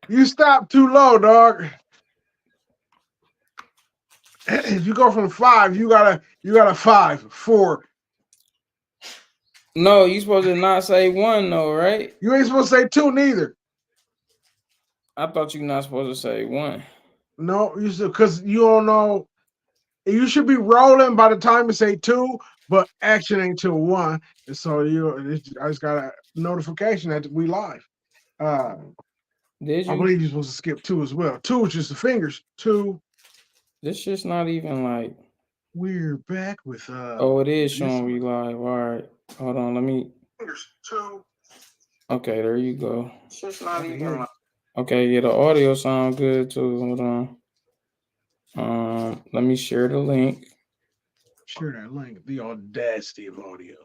You stop too low, dog. If you go from 5, you got a 5, 4. No, you supposed to not say one though, right? You ain't supposed to say 2 neither. I thought you not supposed to say one. No, you should because you don't know. You should be rolling by the time you say 2, but action ain't till 1. And so I just got a notification that we live. Uh, Did I you? believe you're supposed to skip 2 as well. 2 is just the fingers. 2. This shit's not even like. We're back with Oh, it is this showing one. we live. All right, hold on. Let me. Fingers 2. Okay, there you go. It's just I not can hear even you. like. Okay, yeah, the audio sound good too. Hold on. Let me share the link. Share that link. The audacity of audio.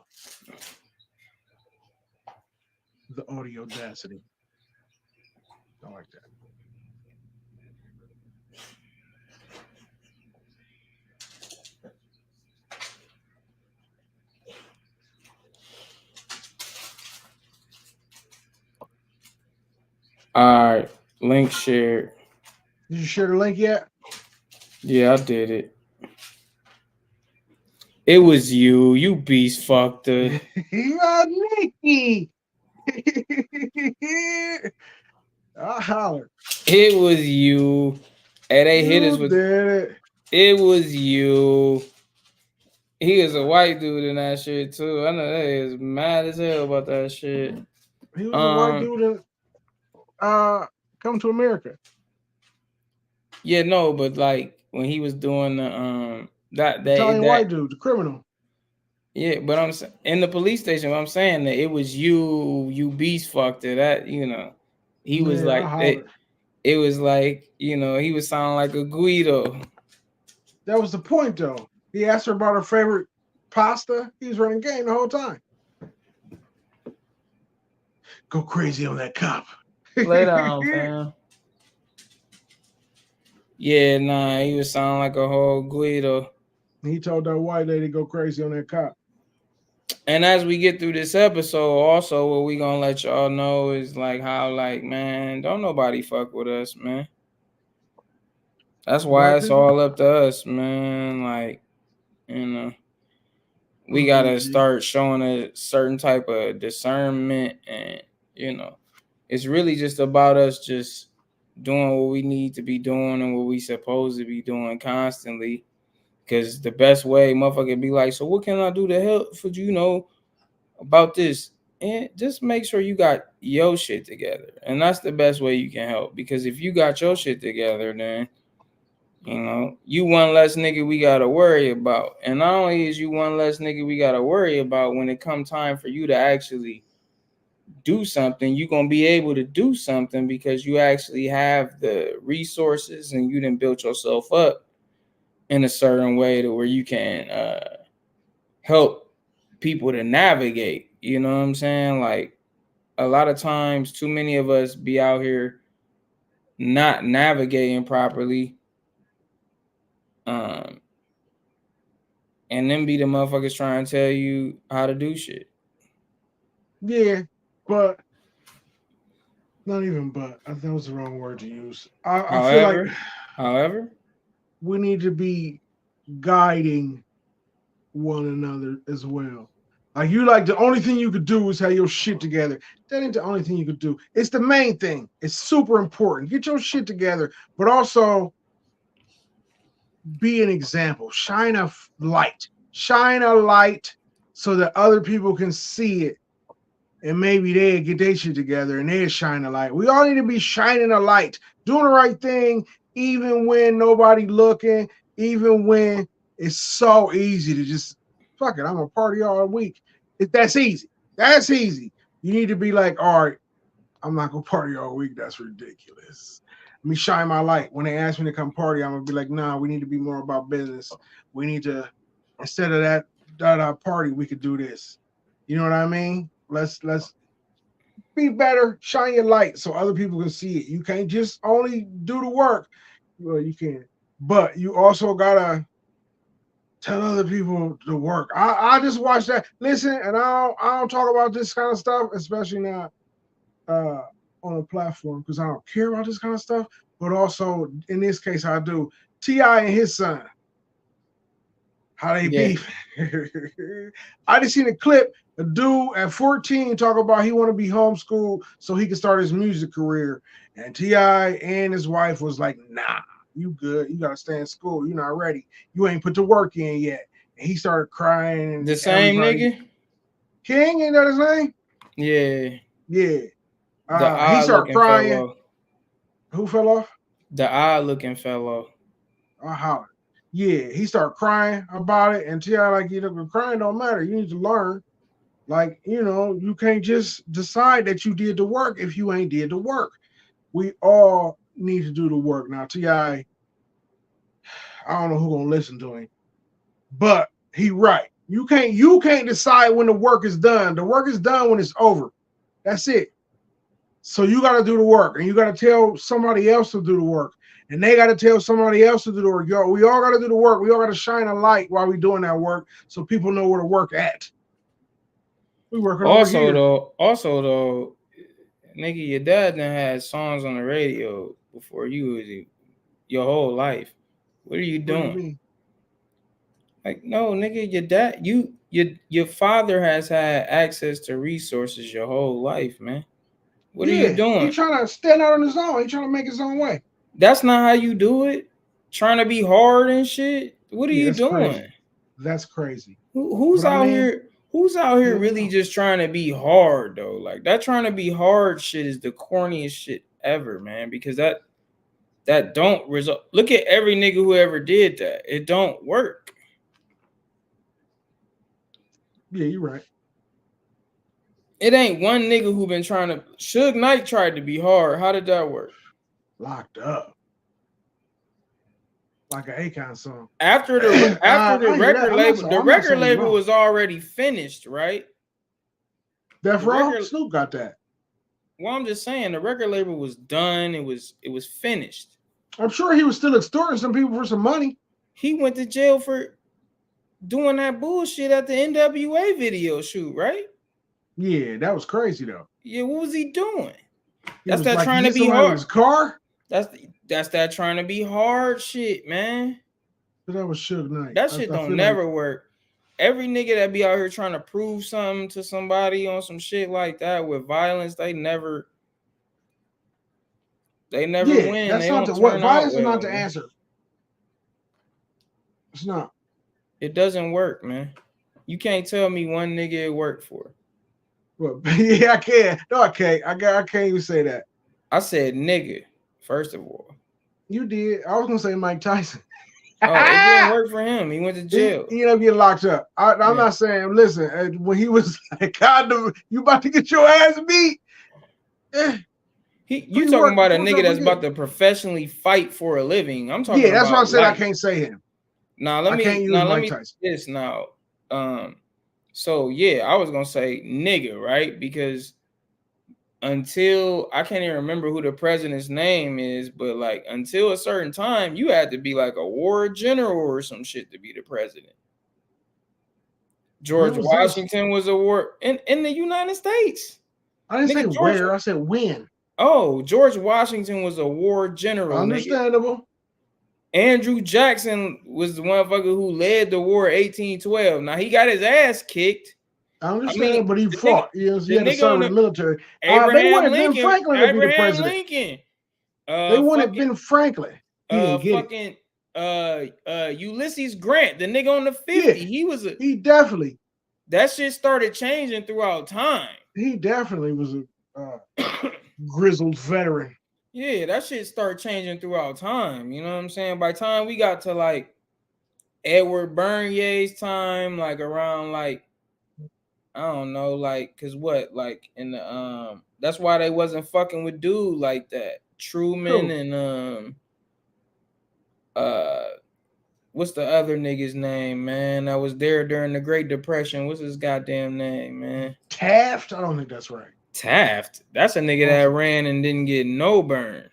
The audio audacity. I like that. All right, link shared. Did you share the link yet? Yeah, I did it. It was you. You beast fucker. Yeah, Nikki. I holler. It was you. And they hit us You with. did it. It was you. He was a white dude in that shit too. I know they is mad as hell about that shit. He was a white Um, dude in Come to America. yeah, no, but like when he was doing the Italian that white dude, the criminal. yeah, but in the police station. I'm saying that it was you, you beast fucker. That he was Yeah, I like it. hollered. It was like he was sounding like a Guido. That was the point, though. He asked her about her favorite pasta. He was running game the whole time. Go crazy on that cop. Lay down, fam. Yeah, nah, he was sounding like a whole Guido. He told that white lady go crazy on that cop. And as we get through this episode, also what we gonna let y'all know is like how like man, don't nobody fuck with us, man. That's why Black it's people? all up to us, man. Like you know, we gotta Mm-hmm. start showing a certain type of discernment, and you know, it's really just about us just doing what we need to be doing and what we supposed to be doing constantly. Cause the best way, motherfucker, be like, so what can I do to help for about this? And just make sure you got your shit together. And that's the best way you can help. Because if you got your shit together, then you one less nigga we gotta worry about. And not only is you one less nigga we gotta worry about when it come time for you to actually do something, you're gonna be able to do something because you actually have the resources and you done built yourself up in a certain way to where you can help people to navigate. You know what I'm saying? Like a lot of times, too many of us be out here not navigating properly, um, and then be the motherfuckers trying to tell you how to do shit. Yeah, but not even but. I think that was the wrong word to use. I feel like However, however, we need to be guiding one another as well. Like the only thing you could do is have your shit together. That ain't the only thing you could do. It's the main thing. It's super important. Get your shit together, but also be an example. Shine a light. Shine a light so that other people can see it, and maybe they get their shit together and they shine a light. We all need to be shining a light, doing the right thing, even when nobody looking, even when it's so easy to just fuck it. I'm gonna party all week. That's easy. That's easy. You need to be like, all right, I'm not gonna party all week. That's ridiculous. Let me shine my light. When they ask me to come party, I'm gonna be like, nah, we need to be more about business. We need to instead of that party, we could do this. You know what I mean? Let's be better, shine your light so other people can see it. You can't just only do the work. Well, you can, but you also gotta tell other people to work. I just watch that. Listen, and I don't talk about this kind of stuff, especially not. on a platform because I don't care about this kind of stuff. But also in this case, I do. T.I. and his son, how they beef. I just seen a clip. A dude at 14 talk about he want to be homeschooled so he can start his music career. And T.I. and his wife was like, nah, you good. You got to stay in school. You're not ready. You ain't put the work in yet. And he started crying. And the same nigga? King, ain't that his name? Yeah. Yeah. He started crying. Who fell off? The odd-looking fellow. Yeah, he started crying about it. And T.I. like, crying don't matter. You need to learn. Like, you can't just decide that you did the work if you ain't did the work. We all need to do the work. Now, T.I., I don't know who's gonna listen to him, but he right. You can't decide when the work is done. The work is done when it's over. That's it. So you got to do the work, and you got to tell somebody else to do the work, and they got to tell somebody else to do the work. We all got to do the work. We all got to shine a light while we doing that work, so people know where to work at. We working also though, nigga, your dad done had songs on the radio before you your whole life. What are you doing? What do you mean? Like, no, nigga, your dad, your father has had access to resources your whole life, man. What are you doing? He's trying to stand out on his own. He's trying to make his own way. That's not how you do it. Trying to be hard and shit. What are you doing? Crazy. That's crazy. Who's out here? Who's out here really just trying to be hard though? Like, that trying to be hard shit is the corniest shit ever, man. Because that don't result. Look at every nigga who ever did that. It don't work. Yeah, you're right. It ain't one nigga who been trying to. Suge Knight tried to be hard. How did that work? Locked up. Like an Akon song. After the record label was already finished, right? Death Row? Snoop got that. Well, I'm just saying the record label was done. It was finished. I'm sure he was still extorting some people for some money. He went to jail for doing that bullshit at the NWA video shoot, right? Yeah, that was crazy though. Yeah, what was he doing? That's that trying to be hard. His car? That's that trying to be hard shit, man. But that was Suge Knight. That shit don't never work. Every nigga that be out here trying to prove something to somebody on some shit like that with violence, they never win. That's not violence is not the answer. It's not. It doesn't work, man. You can't tell me one nigga it worked for. Well, yeah, I can. No, I can't. I can't even say that. I said nigga, first of all. You did. I was gonna say Mike Tyson. Oh, it didn't work for him. He went to jail. He ended up getting locked up. I'm not saying. Listen, when he was like, "God, you about to get your ass beat." You talking about a nigga that's about to professionally fight for a living? I'm talking. Yeah, that's what I said. I can't say him. Let me this now. So yeah, I was gonna say nigga, right? Because until I can't even remember who the president's name is, but like until a certain time, you had to be like a war general or some shit to be the president. George Washington was a war in the United States. I didn't say where, I said when. Oh, George Washington was a war general. Understandable. Nigga. Andrew Jackson was the motherfucker who led the war 1812. Now he got his ass kicked. I understand, but he fought. He had to serve in the military. They wanted Ben Franklin to be the president. Lincoln. They wanted Ben Franklin. Ulysses Grant, the nigga on the 50. Yeah, he definitely. That shit started changing throughout time. He definitely was a grizzled veteran. Yeah, that shit started changing throughout time. You know what I'm saying? By the time we got to like Edward Bernier's time, like around like I don't know, like cause what like in the that's why they wasn't fucking with dude like that. Truman and what's the other nigga's name, man? That was there during the Great Depression. What's his goddamn name, man? Taft? I don't think that's right. Taft? That's a nigga that ran and didn't get no burn.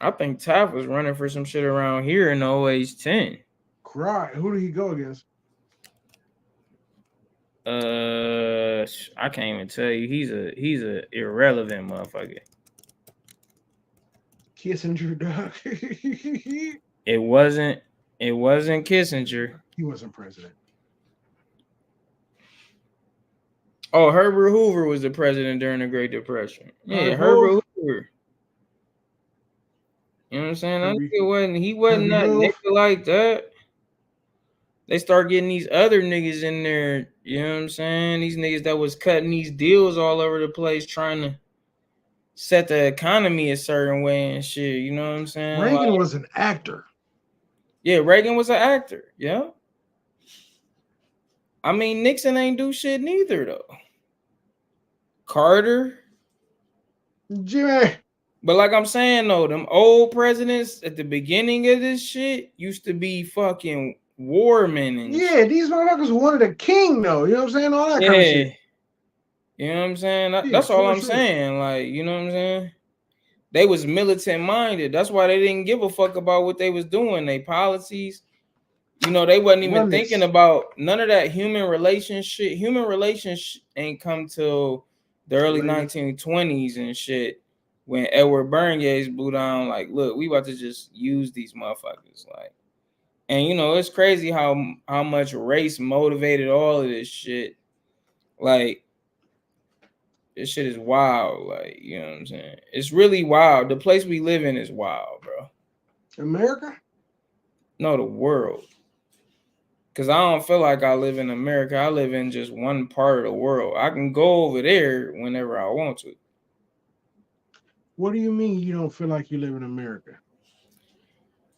I think Taft was running for some shit around here in the OH 10. Cry. Who did he go against? I can't even tell you. He's a irrelevant motherfucker. Kissinger, dog. It wasn't Kissinger. He wasn't president. Oh, Herbert Hoover was the president during the Great Depression. Yeah, Herbert Hoover. You know what I'm saying? He wasn't that nigga like that. They start getting these other niggas in there. You know what I'm saying? These niggas that was cutting these deals all over the place, trying to set the economy a certain way and shit. You know what I'm saying? Reagan was an actor. Yeah, Reagan was an actor. Yeah. I mean, Nixon ain't do shit neither, though. Carter. Jimmy. But like I'm saying, though, them old presidents at the beginning of this shit used to be fucking warmen and shit. These motherfuckers wanted a king, though. You know what I'm saying? All that kind of shit. You know what I'm saying? That's all I'm saying. Like, you know what I'm saying? They was militant minded. That's why they didn't give a fuck about what they was doing. They policies. You know, they wasn't even thinking about none of that human relations shit. Human relations ain't come till the early 1920s and shit. When Edward Bernays blew down, like, look, we about to just use these motherfuckers, like, and you know, it's crazy how much race motivated all of this shit. Like, this shit is wild, like, you know what I'm saying? It's really wild. The place we live in is wild, bro. America? No, the world. Because I don't feel like I live in America. I live in just one part of the world. I can go over there whenever I want to. What do you mean you don't feel like you live in America?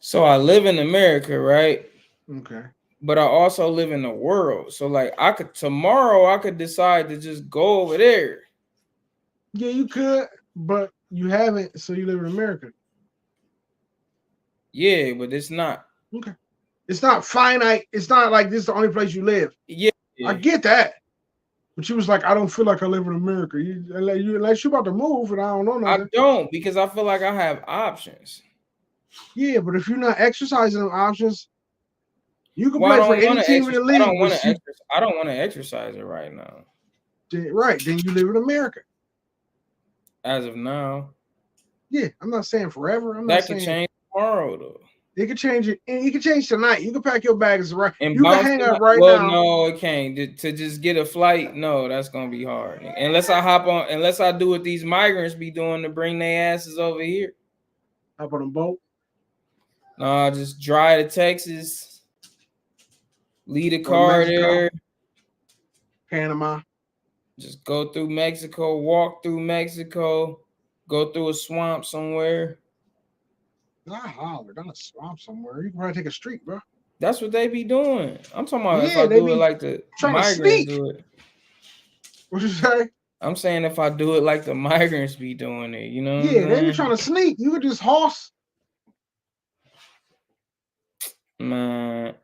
So I live in America, right? Okay. But I also live in the world. So like tomorrow I could decide to just go over there. Yeah, you could, but you haven't, so you live in America. Yeah, but it's not. Okay. It's not finite. It's not like this is the only place you live. Yeah. I get that. But you was like, I don't feel like I live in America. Unless you're about to move, and I don't know nothing. I don't, because I feel like I have options. Yeah, but if you're not exercising them options, you can play for any team in the league. I don't want to exercise it right now. Right, then you live in America. As of now. Yeah, I'm not saying forever. That could change tomorrow, though. It could change it, and you can change tonight. You can pack your bags right. And you can hang up right now. No, it can't. To just get a flight, no, that's gonna be hard. Unless I do what these migrants be doing to bring their asses over here. Hop on a boat. No, just drive to Texas. Leave a car there. Panama. Just go through Mexico. Walk through Mexico. Go through a swamp somewhere. Not holler, not a swamp somewhere. You can probably take a street, bro. That's what they be doing. I'm talking about if I do it like the migrants do it. What you say? I'm saying if I do it like the migrants be doing it, you know? Yeah, they be trying to sneak. You could just horse. Man,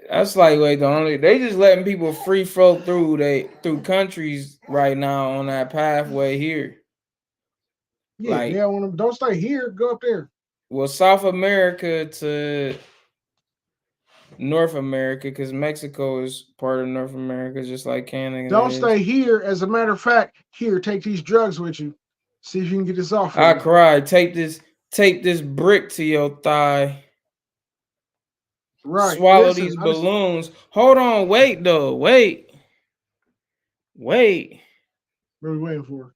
that's like they just letting people free flow through countries right now on that pathway here. Yeah, like, they don't stay here, go up there. Well, South America to North America, because Mexico is part of North America, just like Canada. Don't stay here. As a matter of fact, here, take these drugs with you. See if you can get this off. I cried. Take this brick to your thigh. Right. Swallow these balloons. Hold on. Wait, though. Wait. What are we waiting for?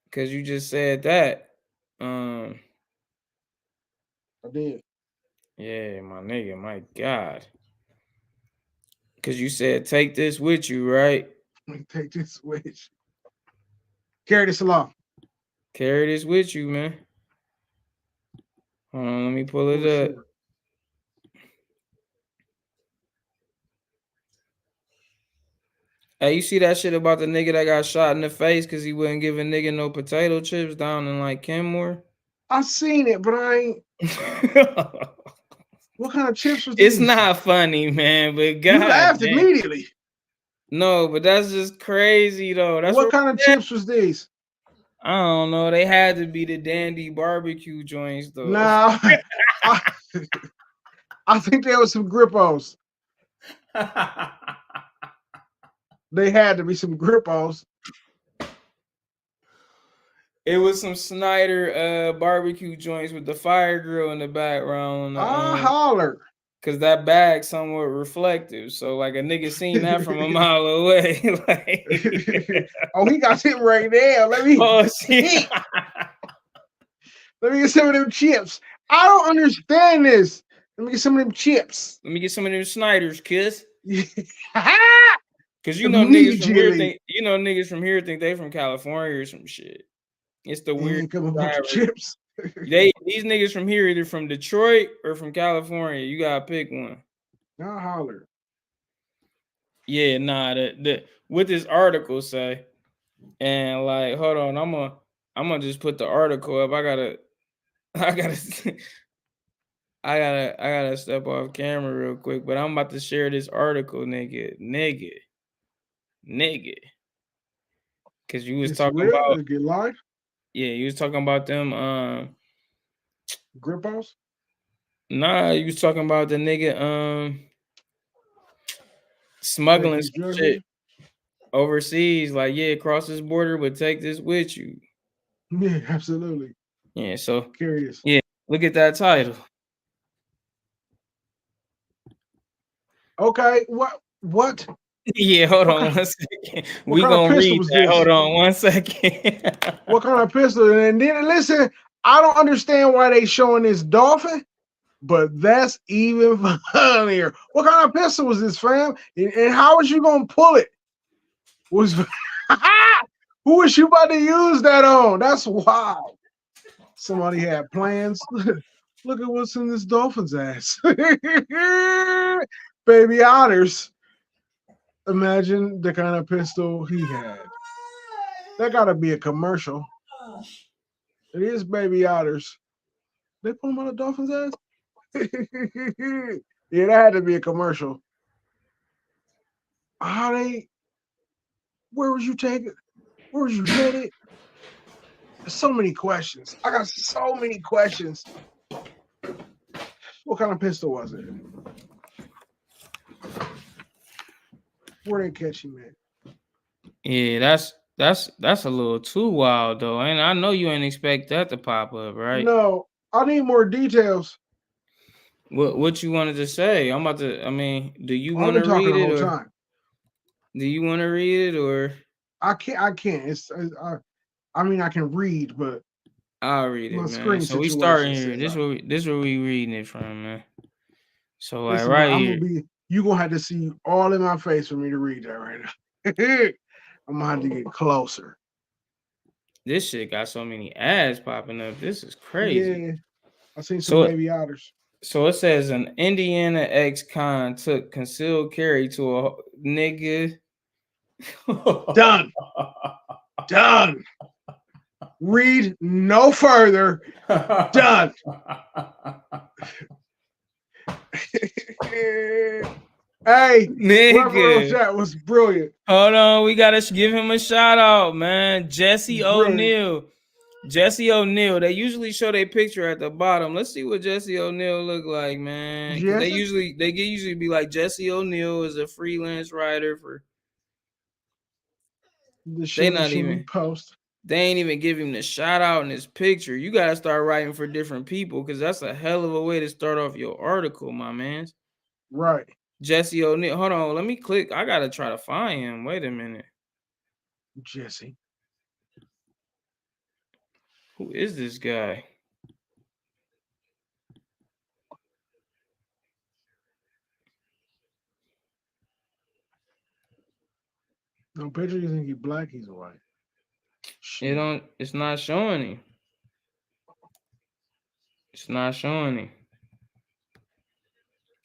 Because you just said that. I did. Yeah, my nigga. My God. Because you said take this with you, right? Take this with you. Carry this along. Carry this with you, man. Hold on, let me pull it up. Sure. Hey, you see that shit about the nigga that got shot in the face because he wouldn't give a nigga no potato chips down in like Kenmore? I seen it, but I ain't. What kind of chips was these? It's not funny, man, but God, you laughed immediately. No, but that's just crazy, though. That's what kind of chips was these? I don't know. They had to be the Dandy barbecue joints, though. No, I think there was some Grippos. They had to be some Grippos. It was some Snyder barbecue joints with the fire grill in the background. Holler. Cause that bag somewhat reflective. So like a nigga seen that from a mile away. Like, oh, he got him right there. Let me shit. Let me get some of them chips. I don't understand this. Let me get some of them chips. Let me get some of them Snyders, kiss. Cause you know niggas from here think they from California or some shit. It's the weird come a bunch of chips. These niggas from here either from Detroit or from California. You gotta pick one. I'll holler. Yeah, nah. What this article say, and like, hold on, I'm gonna just put the article up. I gotta step off camera real quick, but I'm about to share this article, nigga. Cause you was talking about get live. Yeah, you was talking about them Grippos? Nah, you was talking about the nigga smuggling some shit overseas. Like, yeah, cross this border, but take this with you. Yeah, absolutely. Yeah, so curious. Yeah, look at that title. Okay, what? Yeah, hold on 1 second. We gonna read that. Hold on 1 second. What kind of pistol? And then listen, I don't understand why they showing this dolphin, but that's even funnier. What kind of pistol was this, fam? And how was you gonna pull it? Who was you about to use that on? That's wild. Somebody had plans. Look at what's in this dolphin's ass. Baby otters. Imagine the kind of pistol he had. That gotta be a commercial. It is baby otters. They put him on a dolphin's ass? Yeah, that had to be a commercial. Where was you taking? Where was you headed? There's so many questions. I got so many questions. What kind of pistol was it? Where they catch him at? Yeah, that's a little too wild though. And I know you ain't expect that to pop up, right? No, I need more details. What you wanted to say? I'm about to. I mean, do you want to read it or? Time. Do you want to read it or? I can't. It's. I mean, I can read, but I'll read it, man. So we starting here. This where we reading it from, man. So like listen, right here. You gonna have to see all in my face for me to read that right now. I'm gonna have to get closer. This shit got so many ads popping up. This is crazy. Yeah, I seen some baby otters. So it says an Indiana ex-con took concealed carry to a nigga. Done. Read no further. Done. Hey, nigga, that was brilliant. Hold on, we gotta give him a shout out, man. Jesse O'Neal. Jesse O'Neal. They usually show their picture at the bottom. Let's see what Jesse O'Neal look like, man. They usually be like Jesse O'Neal is a freelance writer for. They not even post. They ain't even give him the shout out in his picture. You gotta start writing for different people because that's a hell of a way to start off your article, my man. Right. Jesse O'Neal. Hold on, let me click. I gotta try to find him. Wait a minute. Jesse. Who is this guy? No picture. You think he's black? He's white. It's not showing him. It's not showing him.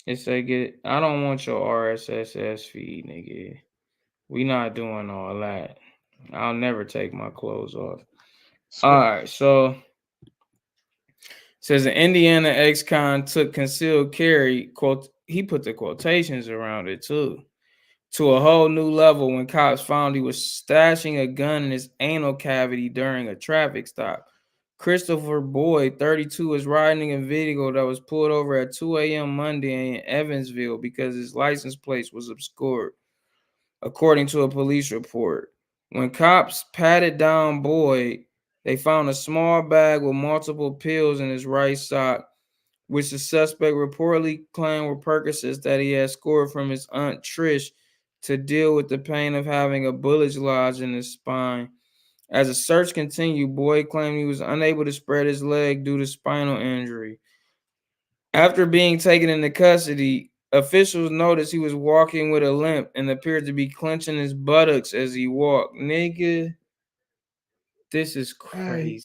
It say I don't want your RSS feed, nigga. We not doing all that. I'll never take my clothes off. All right, so it says an Indiana ex-con took concealed carry, quote, he put the quotations around it too, to a whole new level when cops found he was stashing a gun in his anal cavity during a traffic stop. Christopher Boyd, 32, was riding a vehicle that was pulled over at 2 a.m. Monday in Evansville because his license plate was obscured. according to a police report. When cops patted down Boyd, they found a small bag with multiple pills in his right sock, which the suspect reportedly claimed were Percocets that he had scored from his aunt Trish to deal with the pain of having a bullet lodged in his spine. As the search continued, Boyd claimed he was unable to spread his leg due to spinal injury. After being taken into custody, officials noticed he was walking with a limp and appeared to be clenching his buttocks as he walked. Nigga, this is crazy.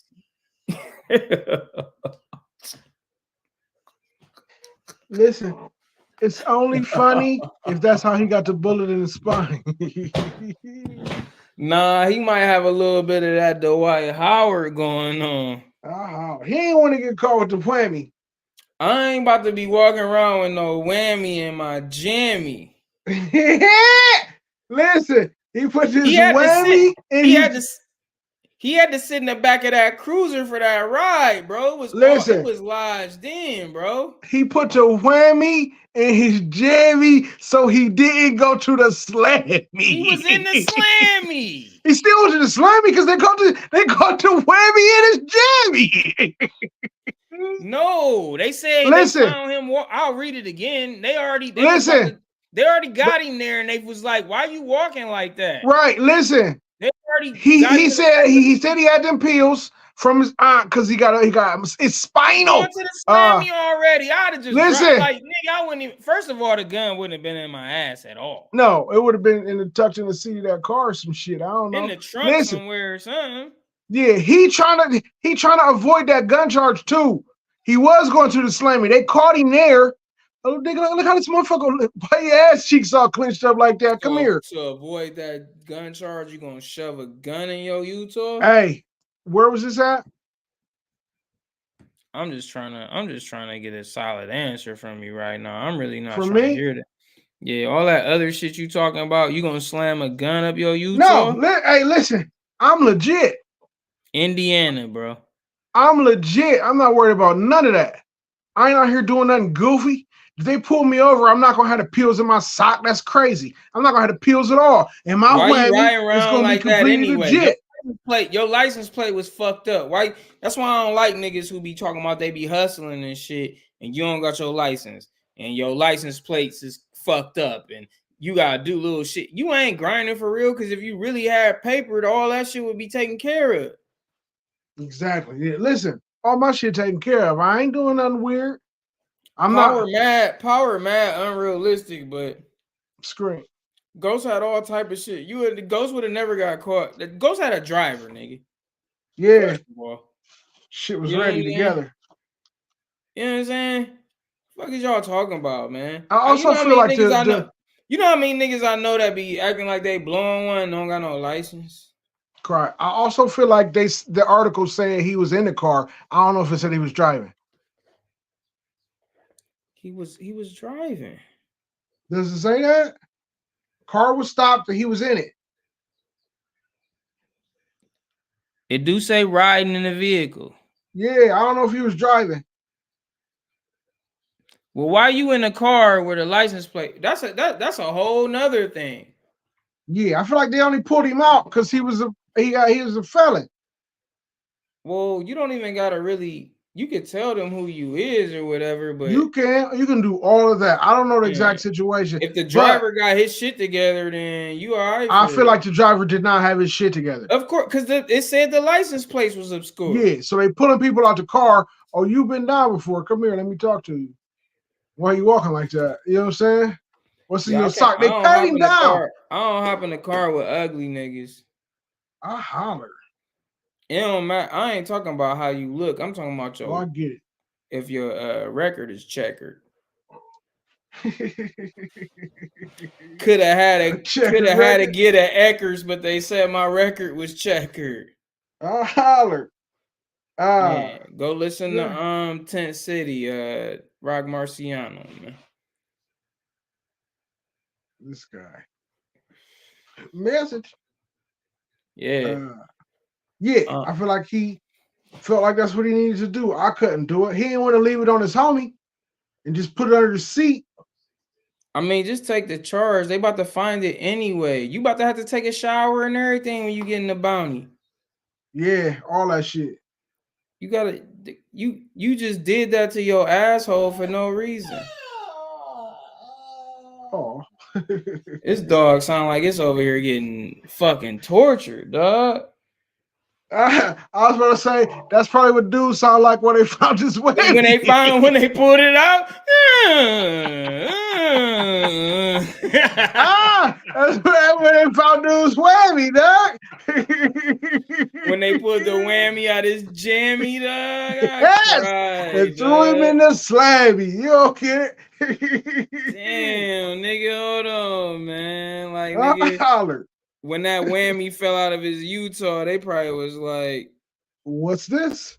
Listen, it's only funny if that's how he got the bullet in his spine. Nah, he might have a little bit of that Dwight Howard going on. He ain't want to get caught with the whammy. I ain't about to be walking around with no whammy in my jammy. Listen, he put this whammy in he had to sit in the back of that cruiser for that ride, bro. It was lodged in, bro. He put the whammy in his jammy so he didn't go to the slammy. He was in the slammy. He still was in the slammy because they got the whammy in his jammy. No, they said they found him. I'll read it again. They already got him there, and they was like, "Why you walking like that?" Right. Listen. He said he had them pills from his aunt because he got it's spinal. He went to the slammy already. I'd have just listen. Like, nigga, I wouldn't even. First of all, the gun wouldn't have been in my ass at all. No, it would have been tucked in the seat of that car or some shit. I don't know. In the trunk somewhere or something. Yeah, he trying to avoid that gun charge too. He was going to the slammy. They caught him there. Oh, look how this motherfucker, why your ass cheeks all clenched up like that? Come here. To avoid that gun charge, you gonna shove a gun in your Utah? Hey, where was this at? I'm just trying to get a solid answer from you right now. I'm really not trying to hear that. Yeah, all that other shit you talking about, you gonna slam a gun up your Utah? No, hey, listen, I'm legit. Indiana, bro. I'm legit. I'm not worried about none of that. I ain't out here doing nothing goofy. If they pull me over, I'm not gonna have the pills in my sock. That's crazy. I'm not gonna have the pills at all. And my whammy is gonna be completely legit. Your license plate was fucked up, right? That's why I don't like niggas who be talking about they be hustling and shit, and you don't got your license, and your license plates is fucked up, and you gotta do little shit. You ain't grinding for real, because if you really had paper, all that shit would be taken care of. Exactly. Yeah. Listen, all my shit taken care of. I ain't doing nothing weird. Power mad, unrealistic, but scream. Ghost had all type of shit. The Ghost would have never got caught. The Ghost had a driver, nigga. Yeah. Shit was ready together. You know what I'm saying? What is y'all talking about, man? I also feel like you know how many niggas I know that be acting like they blowing one and don't got no license? Correct. I also feel like the article saying he was in the car. I don't know if it said he was driving. He was driving. Does it say that? Car was stopped and he was in it. It do say riding in the vehicle. Yeah, I don't know if he was driving. Well, why you in a car with a license plate? That's a whole nother thing. Yeah, I feel like they only pulled him out because he was a felon. Well, you don't even gotta really. You could tell them who you is or whatever, but you can do all of that. I don't know the exact situation. If the driver got his shit together, then you all right. I feel like the driver did not have his shit together. Of course, because it said the license plate was obscure. Yeah, so they pulling people out the car. Oh, you've been down before. Come here, let me talk to you. Why are you walking like that? You know what I'm saying? What's in your sock? They pat him down. I don't hop in the car with ugly niggas. I holler. It don't matter. I ain't talking about how you look. I'm talking about your. Oh, I get it. If your record is checkered. Could have had to get an Eckers, but they said my record was checkered. I holler. Yeah, go listen to Tent City, Rock Marciano, man. This guy. Message. Yeah. I feel like he felt like that's what he needed to do. I couldn't do it. He didn't want to leave it on his homie and just put it under the seat. I mean, just take the charge. They about to find it anyway. You about to have to take a shower and everything when you get in the bounty. Yeah, all that shit. You gotta you just did that to your asshole for no reason. Oh. This dog sound like it's over here getting fucking tortured, dog. I was about to say that's probably what dudes sound like when they found his way. When they pulled it out. That's when they found dude's whammy, dog. When they put the whammy out his jammy, dog. Yes, they threw him in the slammy. You okay? Damn, nigga, hold on, man. Like, nigga, hollered. When that whammy fell out of his Utah, they probably was like, "What's this?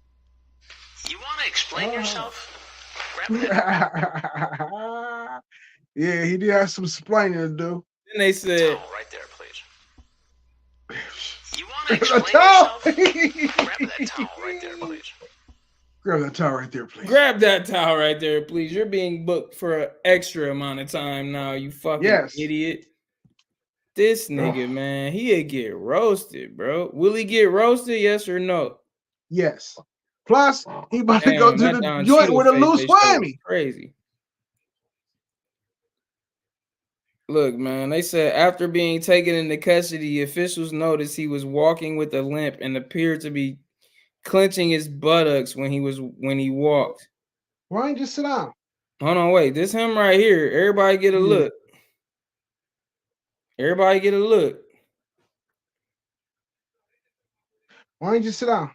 You want to explain yourself?" Yeah, he did have some explaining to do. Then they said, "Towel right there, please." You want to explain yourself? Grab that towel right there, please. Grab that towel right there, please. Grab that towel right there, please. You're being booked for an extra amount of time now, you fucking idiot. This nigga, man, he'll get roasted, bro. Will he get roasted? Yes or no? Yes. Plus, he about to go to the joint with a loose whammy. Crazy. Look, man, they said after being taken into custody, officials noticed he was walking with a limp and appeared to be clenching his buttocks when he walked. Why don't you just sit down? Hold on, wait. This him right here. Everybody get a look. Everybody get a look. Why don't you sit down?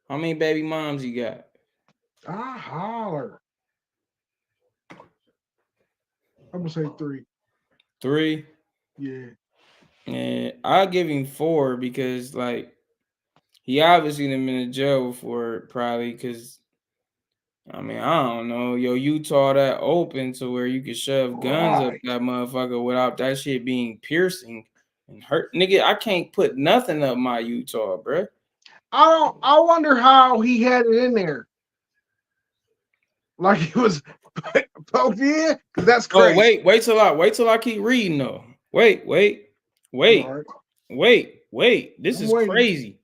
How many baby moms you got? I holler. I'm gonna say 3. 3? Yeah. And I'll give him 4 because, like, he obviously done been in jail before, probably because, I mean, I don't know. Yo, Utah that open to where you could shove guns up that motherfucker without that shit being piercing and hurt. Nigga, I can't put nothing up my Utah, bruh. I wonder how he had it in there. Like he was poked in? Because that's crazy. Oh, wait till I keep reading though. Wait. This is crazy.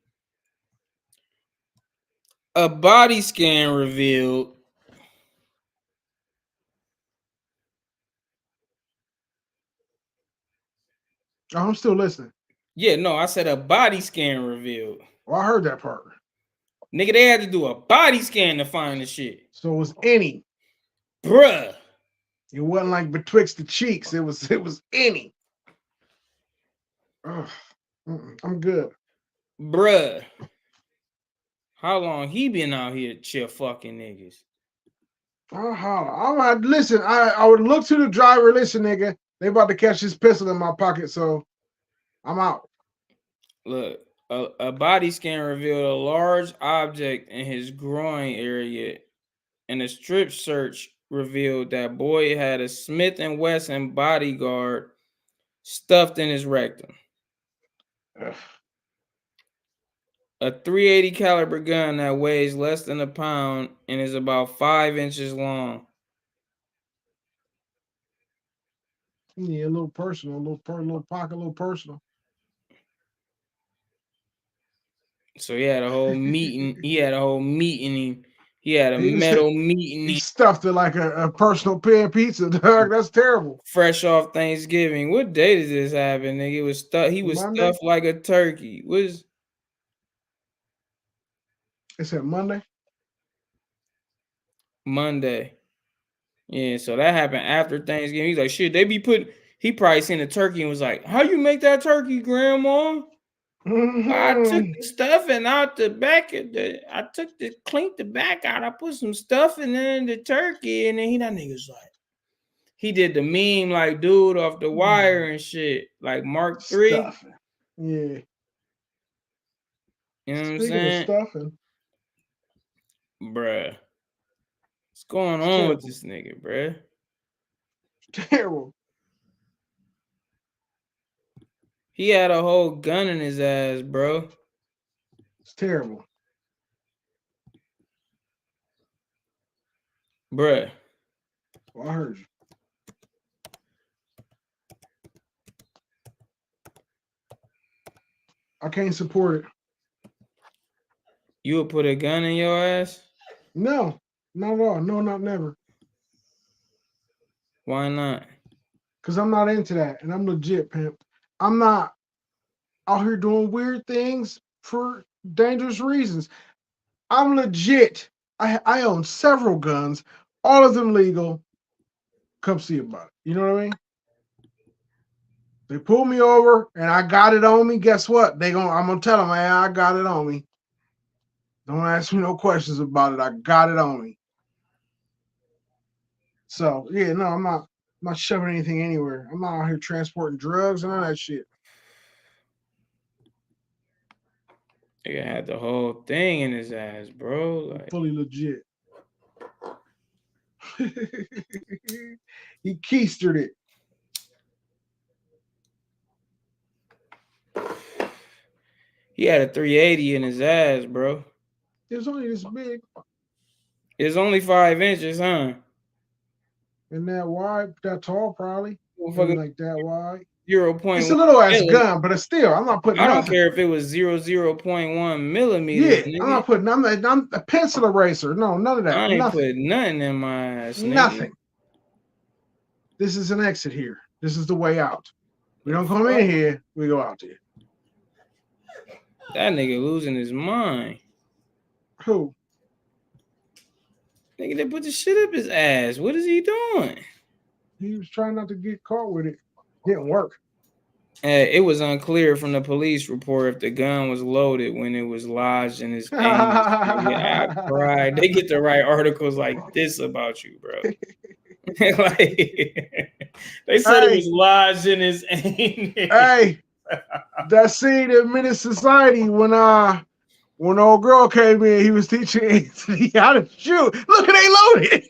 A body scan revealed I'm still listening. Yeah, no, I said a body scan revealed. Well, I heard that part. Nigga, they had to do a body scan to find the shit. So it was any. Bruh. It wasn't like betwixt the cheeks. It was any. Ugh. I'm good. Bruh. How long he been out here chill fucking niggas? I'm gonna have to listen. I would look to the driver. Listen, nigga, they about to catch this pistol in my pocket, so I'm out. Look, a body scan revealed a large object in his groin area, and a strip search revealed that boy had a Smith & Wesson bodyguard stuffed in his rectum. Ugh. A .380 caliber gun that weighs less than a pound and is about 5 inches long. Yeah, a little personal, a little pocket, a little personal. So he had a whole meeting. He had a metal meeting. He stuffed it like a personal pan pizza, dog. That's terrible. Fresh off Thanksgiving. What day did this happen, nigga? It was stuffed. He was Monday? Stuffed like a turkey. It said Monday. Monday. Yeah, so that happened after Thanksgiving. He's like, shit, they be putting. He probably seen a turkey and was like, how you make that turkey, Grandma? I took the stuffing out the back of cleaned the back out. I put some stuffing in the turkey, and then that nigga's like, he did the meme like dude off The Wire and shit, like Mark III. Stuffing. Yeah. You know what I'm saying? Stuffing. Bruh. What's going on with this nigga, bruh? Terrible. He had a whole gun in his ass, bro. It's terrible. Bruh. Well, I heard you. I can't support it. You would put a gun in your ass? No, not at all. No, not never. Why not? Because I'm not into that. And I'm legit, pimp. I'm not out here doing weird things for dangerous reasons. I'm legit. I own several guns, all of them legal. Come see about it. You know what I mean? They pulled me over and I got it on me. Guess what? I'm gonna tell them, man, I got it on me. Don't ask me no questions about it. I got it on me. So yeah, no, I'm not shoving anything anywhere. I'm not out here transporting drugs and all that shit. Nigga had the whole thing in his ass, bro. Like, Fully legit. He keistered it. he had a 380 in his ass, bro. It was only this big It's only 5 inches, huh? and that wide, that tall, probably. Motherfucker, Like that wide. 0.1. It's a little ass milli- gun, but it's still, I'm not putting I don't nothing. care if it was 0.1 millimeters. Yeah, nigga. I'm not putting. I'm a pencil eraser. No, none of that. I ain't Nothing. putting nothing in my ass. Nigga. Nothing. This is an exit here. This is the way out. We don't come in here. We go out there. That nigga losing his mind. Who? Nigga, they put the shit up his ass. What is he doing? He was trying not to get caught with it. Didn't work. It was unclear from the police report if the gun was loaded when it was lodged in his anus. I cried. They get the right articles like this about you, bro. Like, they said it was lodged in his anus. Hey, that scene in Menace Society when old girl came in, he was teaching Anthony how to shoot. Look, they loaded.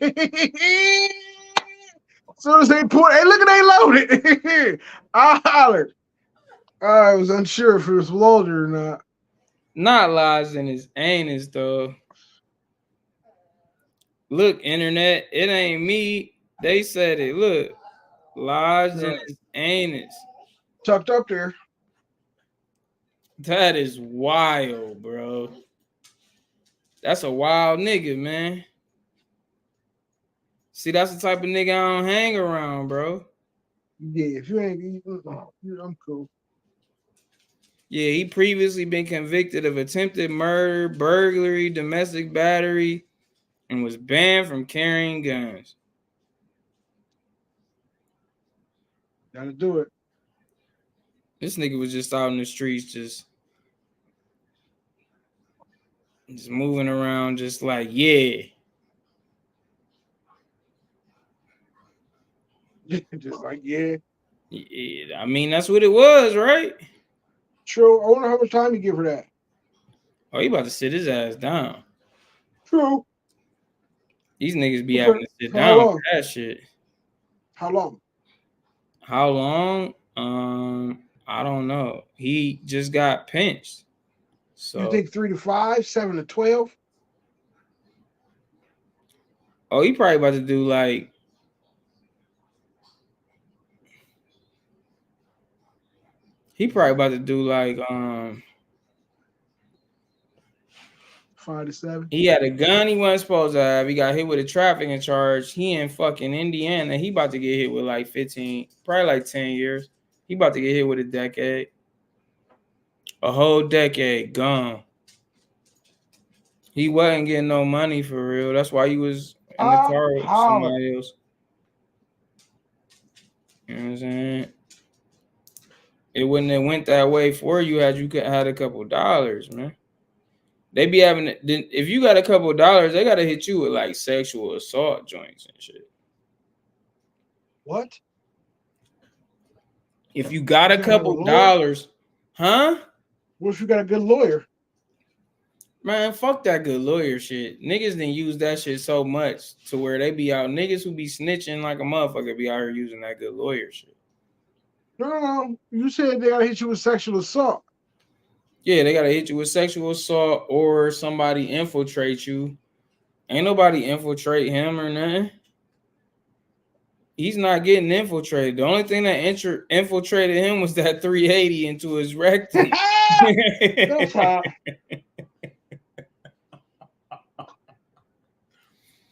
As soon as they put, hey, look, they loaded. I hollered. I was unsure if it was loaded or not. Not lodged in his anus, though. Look, internet, it ain't me. They said it. Look, lodged in his anus. Tucked up there. That is wild, bro. That's a wild nigga, man. See, that's the type of nigga I don't hang around, bro. Yeah, if you ain't eating, I'm cool. Yeah, he previously been convicted of attempted murder, burglary, domestic battery, and was banned from carrying guns. Gotta do it. This nigga was just out in the streets, just moving around, just like, yeah. Just like, yeah. I mean, that's what it was, right? True. I wonder how much time you give her that. Oh, he about to sit his ass down. True. These niggas be Okay. having to sit How down long? for that shit. How long? How long? I don't know. He just got pinched. So You think 3 to 5, 7 to 12? oh, he probably about to do like he probably about to do like 5 to 7. he had a gun he wasn't supposed to have. He got hit with a trafficking charge. He in fucking Indiana. He about to get hit with like 15, probably like 10 years. He about to get hit with a decade. A whole decade gone. He wasn't getting no money for real. That's why he was in the car with somebody else. You know what I'm saying? It wouldn't have went that way for you had you had a couple dollars, man. They be having, if you got a couple dollars, they gotta hit you with like sexual assault joints and shit. What? If you got a couple dollars, huh? What if you got a good lawyer? Man, fuck that good lawyer shit. Niggas didn't use that shit so much to where they be out. Niggas who be snitching like a motherfucker be out here using that good lawyer shit. No. You said they gotta hit you with sexual assault. Yeah, they gotta hit you with sexual assault or somebody infiltrate you. Ain't nobody infiltrate him or nothing. he's not getting infiltrated. The only thing that infiltrated him was that 380 into his rectum. That's hot.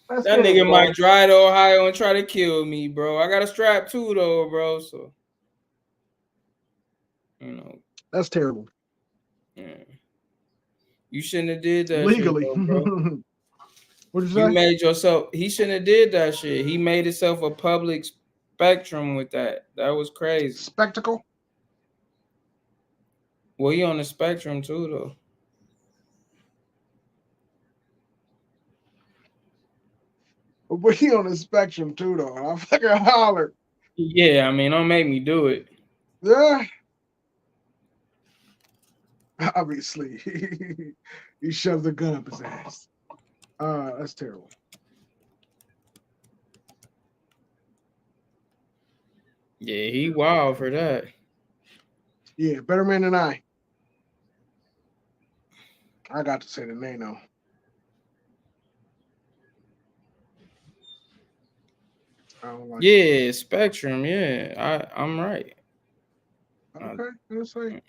That's That good, nigga bro. might drive to Ohio and try to kill me, bro. I got a strap too, though, bro. So, you know, That's terrible. yeah. You shouldn't have did that Legally. shit, though, bro. What'd you You say? made yourself. He shouldn't have did that shit. He made himself a public spectrum with that. That was crazy. Spectacle. Well, he on the spectrum too, though. But he on the spectrum too, though. I fucking hollered. Yeah, I mean, don't make me do it. Yeah. Obviously. He shoved the gun up his ass. That's terrible. Yeah, he wild for that. Yeah, better man than I. I got to say the name though. I don't like Yeah, spectrum. Yeah, I'm right. Okay, let's say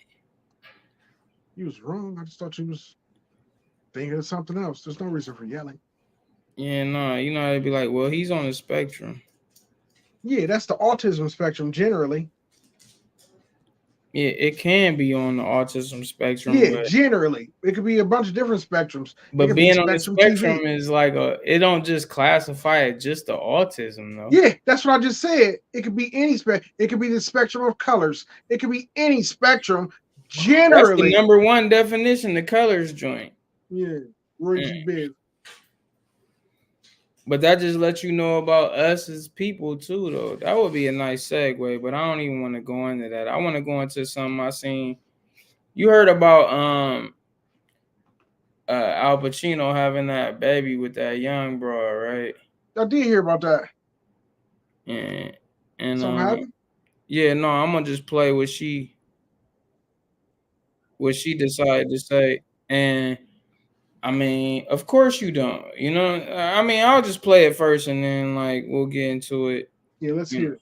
you was wrong. I just thought you was thinking of something else. There's no reason for yelling. Yeah, no, you know, they'd be like, well, he's on the spectrum. Yeah, that's the autism spectrum generally. Yeah, it can be on the autism spectrum. Yeah, generally. It could be a bunch of different spectrums. But being on the spectrum is like it don't just classify it just the autism, though. Yeah, that's what I just said. It could be any it could be the spectrum of colors. It could be any spectrum. Generally, that's the number one definition, the colors joint. Yeah, Roy G. Biv. But that just lets you know about us as people too, though. That would be a nice segue, but I don't even want to go into that. I want to go into something I seen. You heard about Al Pacino having that baby with that young bro, right? I did hear about that. And something happened? Yeah, no, I'm gonna just play what she decided to say. And I mean, of course you don't. You know, I mean, I'll just play it first and then like we'll get into it. Yeah, let's hear it.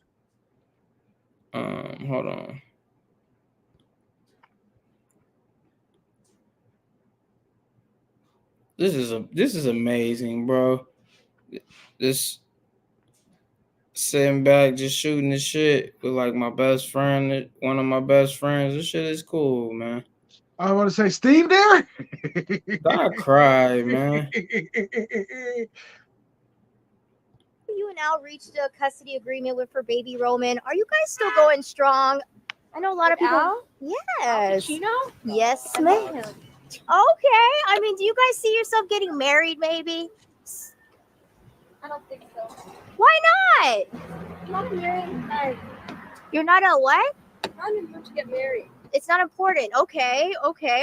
Hold on. This is amazing, bro. This sitting back, just shooting the shit with like my best friend, one of my best friends. This shit is cool, man. I want to say, Steve there. Don't cry, man. You and Al reached a custody agreement with for baby Roman. Are you guys still going strong? I know a lot of people. Al? Yes. Pacino? Yes, ma'am. Okay. I mean, do you guys see yourself getting married? Maybe. I don't think so. Why not? I'm not married. You're not a what? I'm not to get married. It's not important. Okay.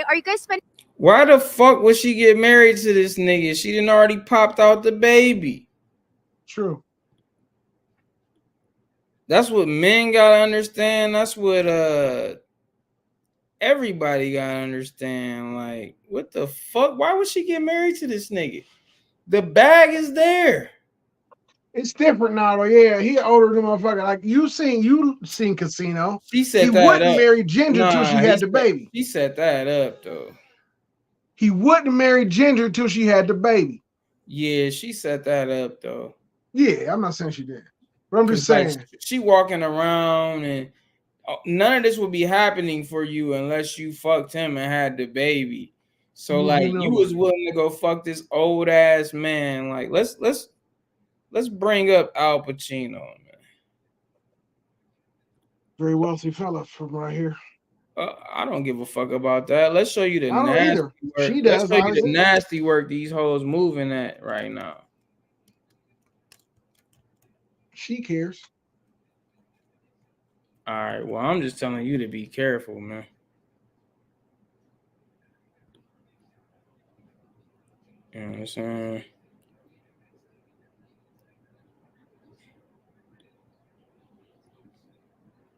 Are you guys spending? Why the fuck would she get married to this nigga? She didn't already popped out the baby. True. That's what men gotta understand. That's what everybody gotta understand. Like, what the fuck? Why would she get married to this nigga? The bag is there. It's different now, though. Yeah, he older than motherfucker. Like you seen Casino. She set he that wouldn't up. marry Ginger till she had the baby. He set that up though. He wouldn't marry Ginger till she had the baby. Yeah, she set that up though. Yeah, I'm not saying she did, but I'm just saying she walking around and none of this would be happening for you unless you fucked him and had the baby. So you was willing to go fuck this old ass man. Like let's bring up Al Pacino, man. Very wealthy fella from right here. I don't give a fuck about that. Let's show you the I don't nasty either. work. She does, Let's show you honestly. the nasty work these hoes moving at right now. She cares. All right. Well, I'm just telling you to be careful, man. You know what I'm saying?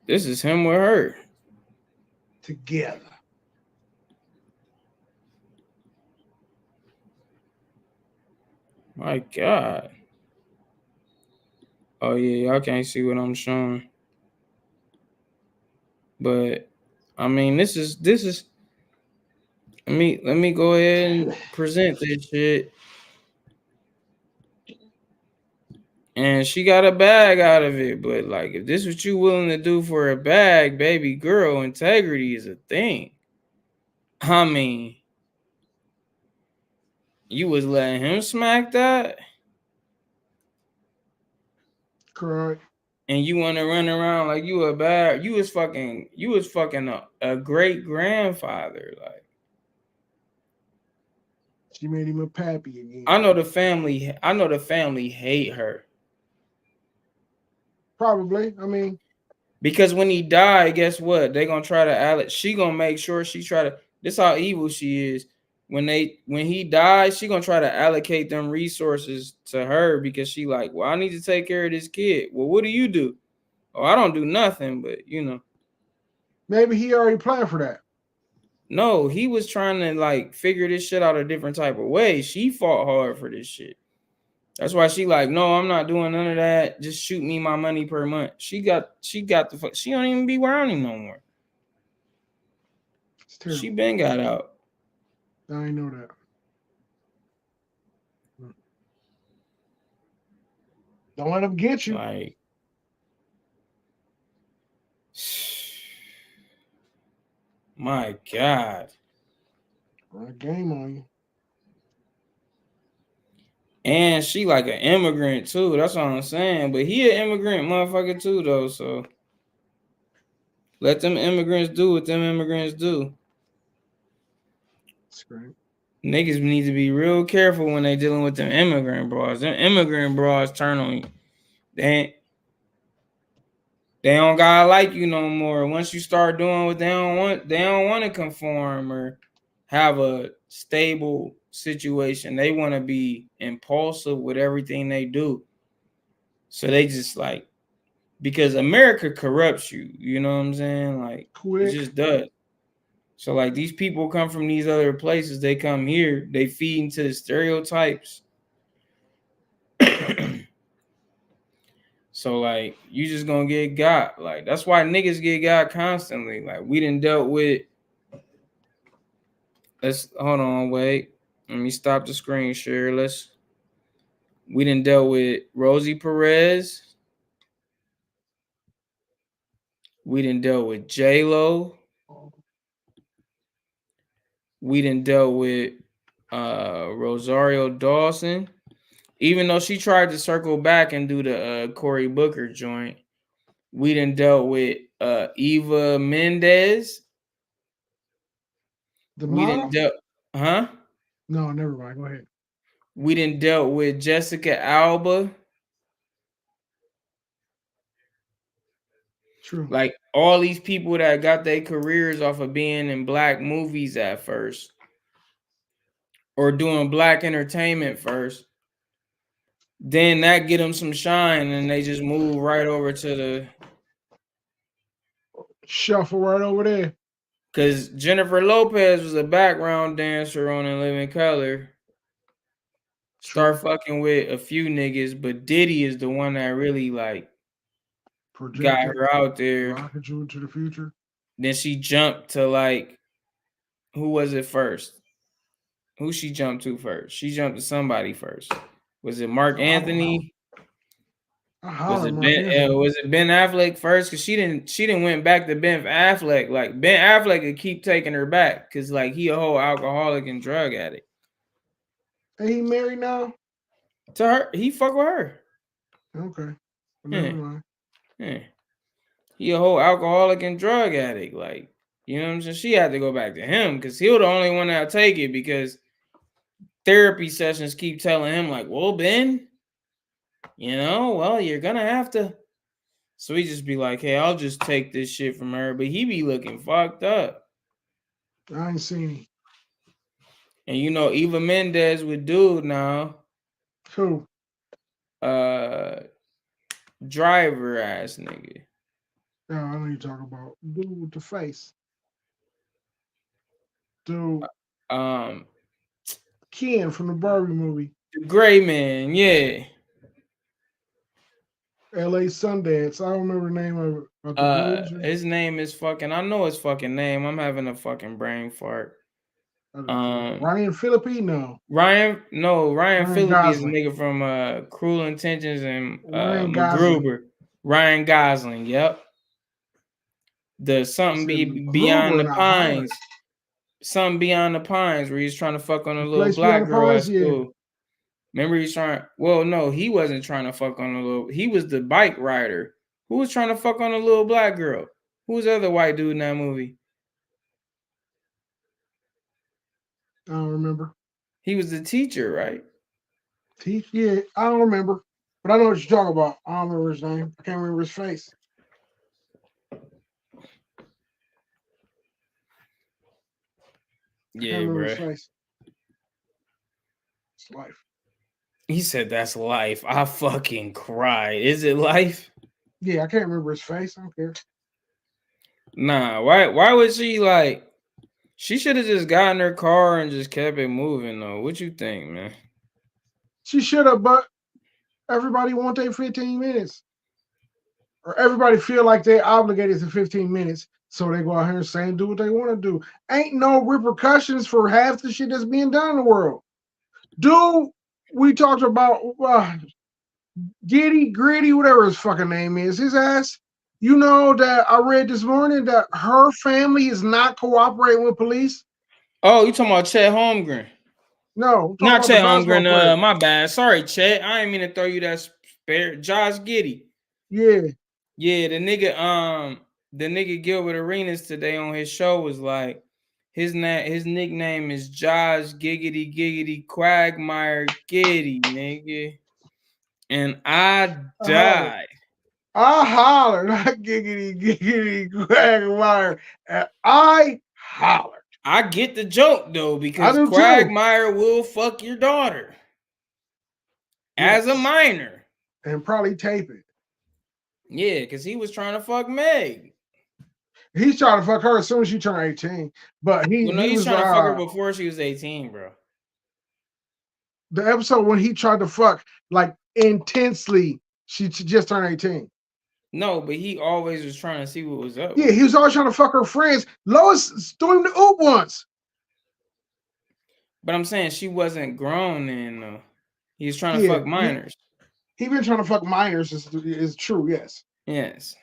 This is him with her. Together. My God. Oh yeah, y'all can't see what I'm showing. But I mean, this is let me go ahead and present this shit. And she got a bag out of it, but like if this is what you willing to do for a bag, baby girl, integrity is a thing. I mean, you was letting him smack that, Correct. and you want to run around like you was fucking a great grandfather. Like She made him a pappy again. I know the family hate her. Probably. I mean, Because when he died, guess what? They gonna try to she gonna make sure she try to. This how evil she is. When he dies, she gonna try to allocate them resources to her because she like, well, I need to take care of this kid. Well, what do you do? Oh, I don't do nothing, but you know. maybe he already planned for that. No, he was trying to like figure this shit out a different type of way. She fought hard for this shit. That's why she like, no, I'm not doing none of that. Just shoot me my money per month. She don't even be around him no more. It's terrible. She been got out. I didn't know that. Don't let them get you. Like, my God. Game on you. And she like an immigrant too. That's what I'm saying. But he an immigrant motherfucker too, though. So let them immigrants do what them immigrants do. That's great. Niggas need to be real careful when they dealing with them immigrant bras. Them immigrant bras turn on you. They don't gotta like you no more. Once you start doing what they don't want to conform or have a stable situation. They want to be impulsive with everything they do. So they just like, because America corrupts you, you know what I'm saying? Like, Quick. it just does. So like these people come from these other places, they come here, they feed into the stereotypes. So like you just gonna get got. Like that's why niggas get got constantly. Like we done dealt with. Let's hold on, wait. Let me stop the screen share. We done dealt with Rosie Perez. We done dealt with J-Lo. We done dealt with Rosario Dawson. Even though she tried to circle back and do the Cory Booker joint, we done dealt with Eva Mendes. We done dealt, huh? No, never mind. Go ahead. We done dealt with Jessica Alba. True. Like all these people that got their careers off of being in black movies at first, or doing black entertainment first. Then that get them some shine, and they just move right over to the shuffle right over there. Because Jennifer Lopez was a background dancer on In Living Color. Start fucking with a few niggas, but Diddy is the one that really like got her out there. Rocket you into the future. Then she jumped to like, who was it first? Who she jumped to first? She jumped to somebody first. Was it Mark Anthony? Was it Ben Affleck first? Because she didn't went back to Ben Affleck. Like Ben Affleck could keep taking her back because like he a whole alcoholic and drug addict. Ain't he married now? To her, he fuck with her. Okay. Well, never mind. Yeah. He a whole alcoholic and drug addict. Like, you know what I'm saying? She had to go back to him because he was the only one that'll take it because therapy sessions keep telling him, like, well, Ben, you know, well, you're gonna have to. So he just be like, hey, I'll just take this shit from her. But he be looking fucked up. I ain't seen him. And you know, Eva Mendes with dude now. Who? Driver ass nigga. Oh, I know you talking about. Dude with the face. Dude. Ken from the Barbie movie. The Gray Man, yeah. L.A. Sundance. I don't remember the name of it. But the bruiser. His name is fucking. I know his fucking name. I'm having a fucking brain fart. Ryan Phillippe? No. Ryan Ryan Phillippe is a Gosling. nigga from Cruel Intentions and Ryan Gosling. MacGruber. Ryan Gosling, yep. The something beyond the MacGruber, pines. Something beyond the pines where he's trying to fuck on a little Place black Beyond the girl at Pines, yeah. school. Remember he's trying. Well, no, he wasn't trying to fuck on a little. He was the bike rider. Who was trying to fuck on a little black girl? Who was the other white dude in that movie? I don't remember. He was the teacher, right? Yeah, I don't remember. But I know what you're talking about. I don't remember his name. I can't remember his face. Yeah, bro. It's life. He said that's life. I fucking cried. Is it life? Yeah, I can't remember his face. I don't care. Nah, why would she like she should have just got in her car and just kept it moving though. What you think, man? She should have, but everybody want their 15 minutes. Or everybody feel like they're obligated to 15 minutes. So they go out here and say and do what they want to do. Ain't no repercussions for half the shit that's being done in the world. Dude, we talked about Gritty, whatever his fucking name is, his ass. You know that I read this morning that her family is not cooperating with police. Oh, you talking about Chet Holmgren? No, not Chet Holmgren. My bad. Sorry, Chet. I ain't mean to throw you that spare. Josh Giddey. Yeah. Yeah, the nigga Gilbert Arenas today on his show was like, his nickname is Josh Giggity Quagmire Giddy, nigga. And I died. I hollered, not giggity Quagmire. And I hollered. I get the joke though, because Quagmire will fuck your daughter as a minor. And probably tape it. Yeah, because he was trying to fuck Meg. He's trying to fuck her as soon as she turned 18. But he's trying to fuck her before she was 18, bro. The episode when he tried to fuck like intensely, she just turned 18. No, but he always was trying to see what was up. Yeah, he was always trying to fuck her friends. Lois threw him the oop once. But I'm saying she wasn't grown then, though. He was trying to fuck minors. He been trying to fuck minors is true, yes. Yes.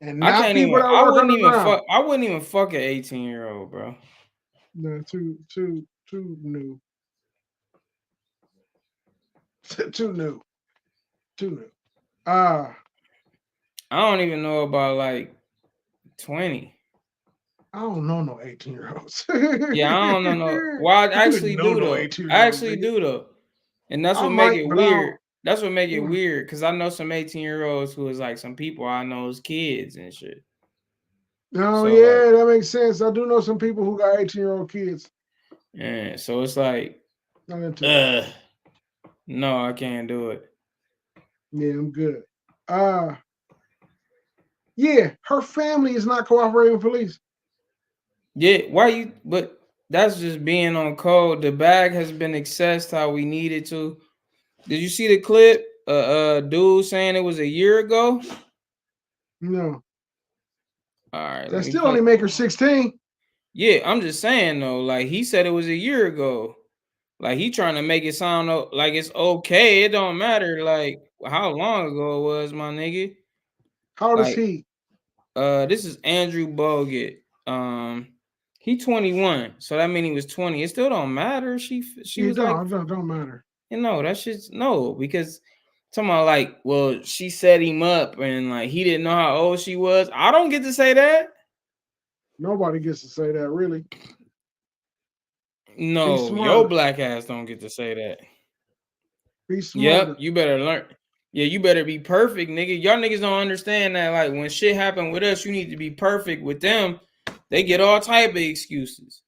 And I can't even. I wouldn't even fuck an 18-year-old, bro. No, too new. Too new. I don't even know about like 20. I don't know no 18-year-olds. Yeah, I don't know no. Well, I actually do though. I actually do though, and that's what make it weird. That's what make it weird, because I know some 18-year-olds who is like some people I know as kids and shit. Oh, so, yeah, that makes sense. I do know some people who got 18-year-old kids. Yeah, so it's like, no, I can't do it. Yeah, I'm good. Yeah, her family is not cooperating with police. Yeah, but that's just being on code. The bag has been accessed how we needed to. Did you see the clip? Dude saying it was a year ago? No. All right. That still only make her 16. Yeah, I'm just saying though, like he said it was a year ago. Like he trying to make it sound like it's okay. It don't matter like how long ago it was, my nigga. How old is he? This is Andrew Bogut. He 21, so that means he was 20. It still don't matter. She was like, don't matter. You know, that shit's no, because talking about like, well, she set him up and like he didn't know how old she was. I don't get to say that. Nobody gets to say that, really. No, your black ass don't get to say that. Be smart. Yep, you better learn. Yeah, you better be perfect, nigga. Y'all niggas don't understand that. Like when shit happen with us, you need to be perfect with them. They get all type of excuses.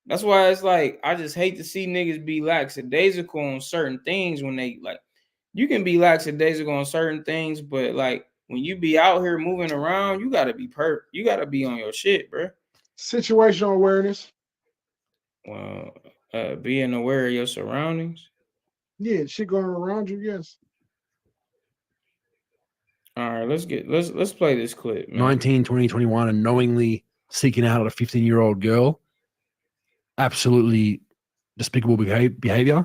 That's why it's like I just hate to see niggas be lackadaisical on certain things when they like. You can be lackadaisical on certain things, but like when you be out here moving around, you gotta be perfect. You gotta be on your shit, bro. Situational awareness. Well, being aware of your surroundings. Yeah, shit going around you, yes. All right, let's play this clip, man. 19, 20, 21, and knowingly seeking out a 15-year-old girl. Absolutely despicable behavior.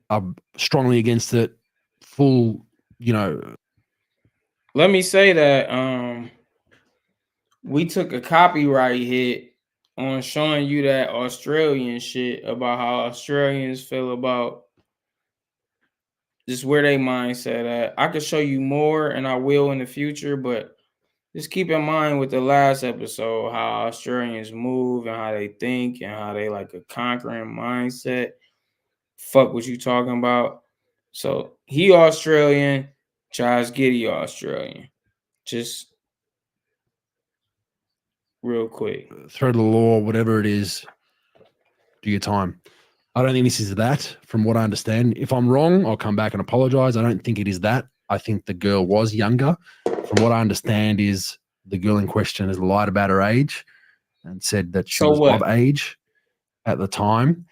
I'm strongly against it. Full, Let me say that we took a copyright hit on showing you that Australian shit about how Australians feel about just where they mindset at. I could show you more, and I will in the future, but just keep in mind with the last episode how Australians move and how they think and how they like a conquering mindset. Fuck what you talking about. So he Australian, Charles Giddy Australian. Just real quick. threat of the law, whatever it is, do your time. I don't think this is that, from what I understand. If I'm wrong, I'll come back and apologize. I don't think it is that. I think the girl was younger. From what I understand is the girl in question has lied about her age and said that she was of age at the time.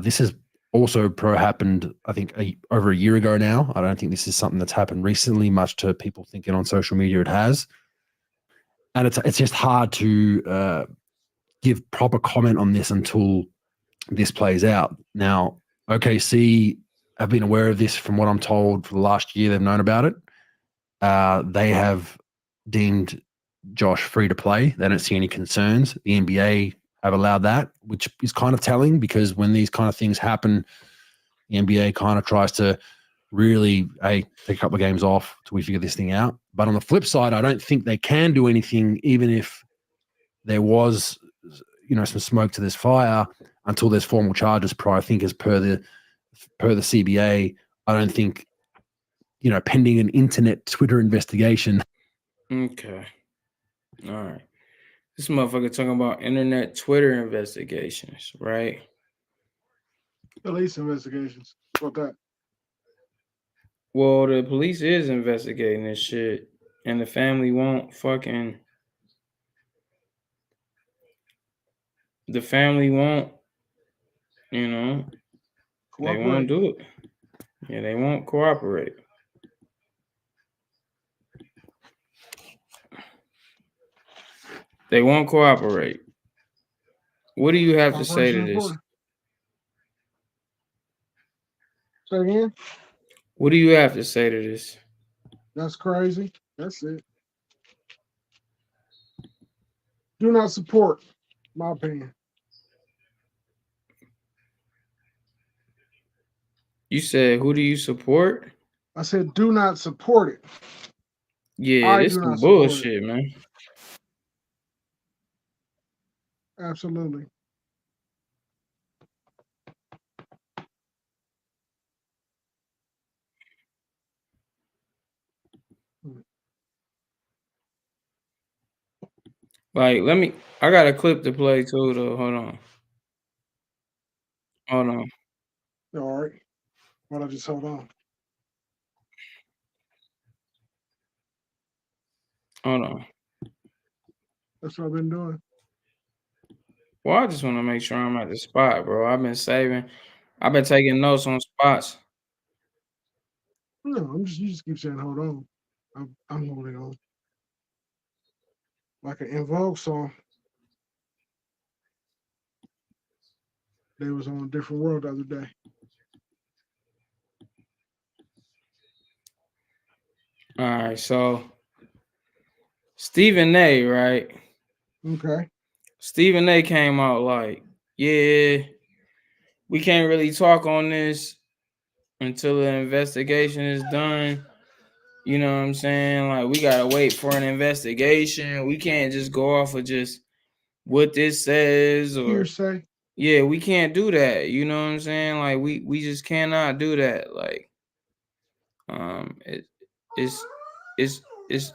This has also happened, I think, over a year ago now. I don't think this is something that's happened recently, much to people thinking on social media it has. And it's just hard to give proper comment on this until this plays out. Now, OKC have been aware of this from what I'm told for the last year. They've known about it. They have deemed Josh free to play. They don't see any concerns. The NBA have allowed that, which is kind of telling because when these kind of things happen, the NBA kind of tries to really, take a couple of games off till we figure this thing out. But on the flip side, I don't think they can do anything, even if there was, some smoke to this fire, until there's formal charges. I think as per the CBA, I don't think, pending an internet Twitter investigation. Okay. All right. This motherfucker talking about internet Twitter investigations, right? Police investigations. What that? Well, the police is investigating this shit, and the family won't fucking. The family won't, they won't do it. Yeah, they won't cooperate. They won't cooperate. What do you have to say to this? Say again? What do you have to say to this? That's crazy. That's it. Do not support, my opinion. You said, who do you support? I said, do not support it. Yeah, this is bullshit, man. Absolutely. Like, I got a clip to play too, though. Hold on. All right. Why I just hold on? Hold on. That's what I've been doing. Well, I just want to make sure I'm at the spot, bro. I've been taking notes on spots. No, you just keep saying hold on. I'm holding on. Like an En Vogue song. They was on a different world the other day. All right, so Stephen A, right? Okay. Stephen A came out like, yeah, we can't really talk on this until the investigation is done. You know what I'm saying? Like, we gotta wait for an investigation. We can't just go off of just what this says or hearsay. Yeah, we can't do that. You know what I'm saying? Like, we just cannot do that. Like, it's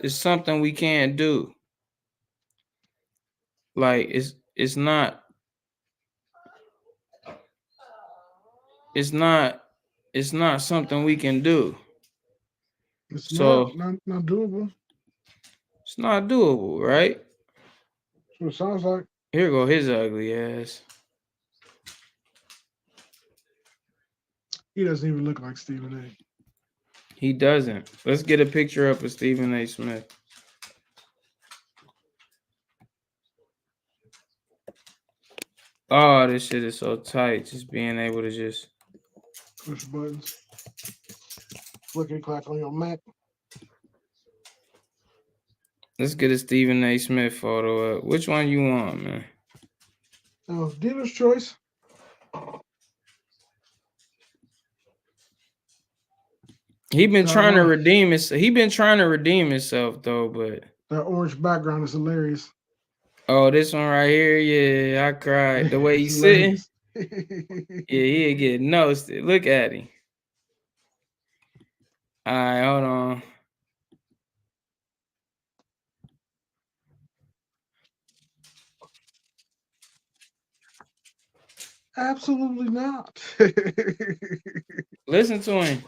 something we can't do. Like, it's not something we can do. It's So not doable. It's not doable, right? That's what it sounds like. Here go his ugly ass. He doesn't even look like Stephen A. He doesn't. Let's get a picture up of Stephen A. Smith. Oh, this shit is so tight. Just being able to just Push buttons. Click clack on your Mac. let's get a Stephen A. Smith photo up. Which one you want, man? Oh, dealer's choice. He been trying to redeem himself. He been trying to redeem himself though, but That orange background is hilarious. oh, this one right here, yeah, I cried. The way he's sitting, yeah, he'll get noasted. Look at him. All right, hold on. Absolutely not. Listen to him.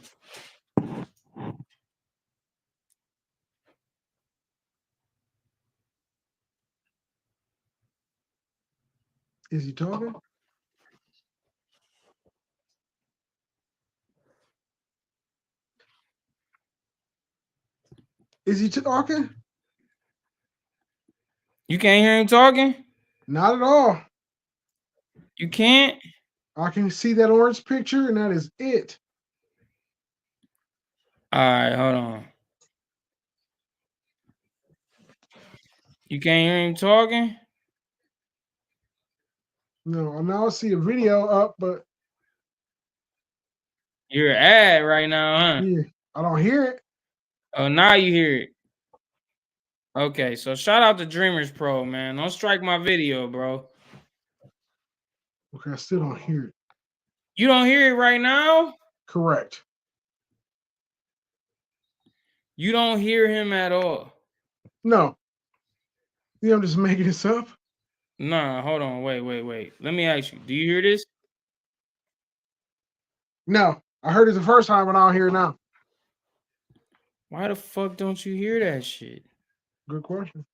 Is he talking? Is he talking? You can't hear him talking? Not at all. You can't? I can see that orange picture, and that is it. All right, hold on. You can't hear him talking? No, now I see a video up, but You're ad right now, huh? yeah, I don't hear it. Oh, now you hear it. Okay, so shout out to Dreamers Pro, man. Don't strike my video, bro. Okay, I still don't hear it. You don't hear it right now? Correct. You don't hear him at all. No. Yeah, I'm just making this up. Nah, hold on. Wait. Let me ask you. Do you hear this? No, I heard it the first time, but I don't hear it now. Why the fuck don't you hear that shit? Good question.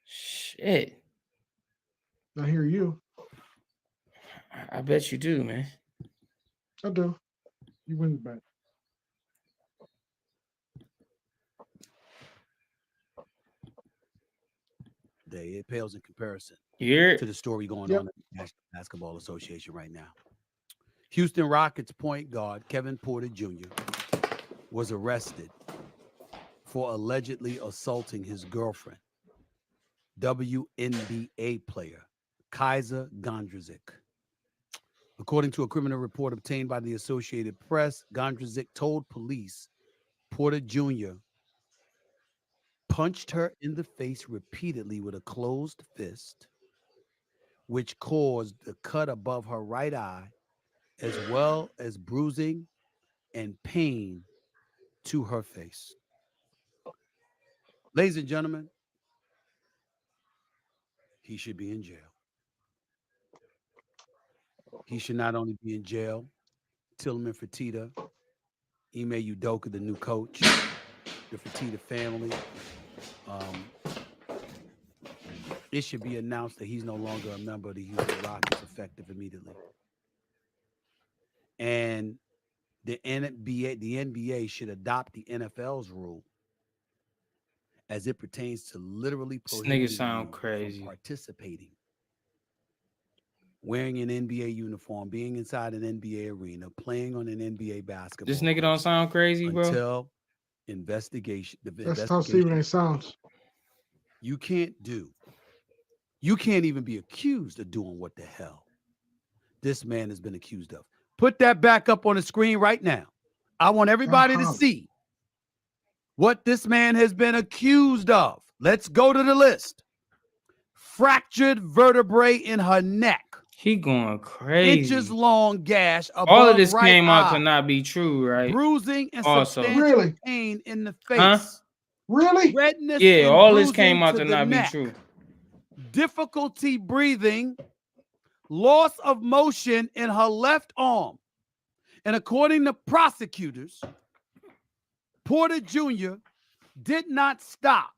Shit. I hear you. I bet you do, man. I do. You win it back. It pales in comparison You hear it? to the story going Yep. on at the National Basketball Association right now. Houston Rockets point guard Kevin Porter Jr. was arrested for allegedly assaulting his girlfriend, WNBA player Kaiser Gondrezick. According to a criminal report obtained by the Associated Press, Gondrezick told police Porter Jr. punched her in the face repeatedly with a closed fist, which caused the cut above her right eye, as well as bruising and pain to her face. Ladies and gentlemen, he should be in jail. He should not only be in jail, Tillman Fertitta, Ime Udoka, the new coach, the Fertitta family. It should be announced that he's no longer a member of the Houston Rockets, effective immediately. And the NBA should adopt the NFL's rule as it pertains to literally This nigga prohibiting sound you crazy. from participating, wearing an NBA uniform, being inside an NBA arena, playing on an NBA basketball. This nigga don't sound crazy, bro. Until investigation. That's how Stephen A. sounds. You can't even be accused of doing what the hell this man has been accused of. Put that back up on the screen right now. I want everybody to see what this man has been accused of. Let's go to the list. Fractured vertebrae in her neck. He going crazy. Inches long gash above all of this right came out eye. to not be true, right? Bruising and Also. substantial Really? pain in the face. Huh? Really? Redness. Yeah, and all this bruising came out to the not neck. be true. Difficulty breathing, loss of motion in her left arm. And according to prosecutors, Porter Jr. did not stop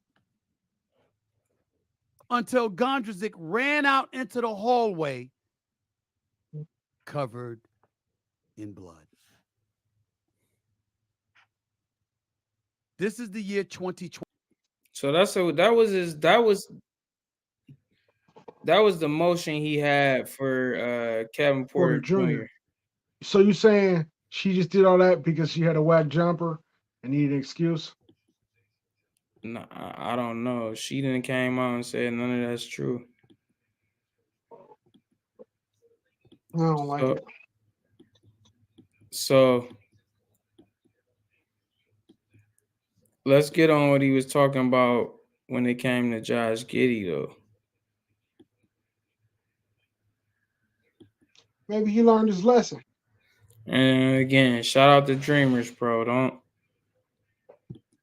until Gondrezick ran out into the hallway, covered in blood. This is the year 2020. So that was the motion he had for Kevin Porter Jr. So you saying she just did all that because she had a whack jumper and needed an excuse? No, I don't know. She didn't came out and said none of that's true. I don't like it. So let's get on what he was talking about when it came to Josh Giddey, though. Maybe he learned his lesson. And again, shout out to Dreamers, bro.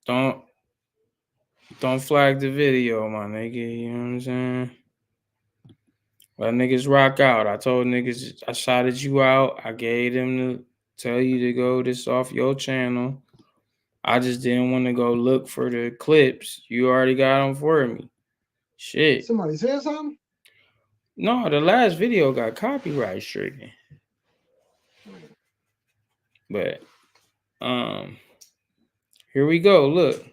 Don't flag the video, my nigga. You know what I'm saying? Let niggas rock out. I told niggas I shouted you out. I gave them to tell you to go this off your channel. I just didn't want to go look for the clips. You already got them for me. Shit. Somebody said something? No, the last video got copyright stricken. But here we go. Look.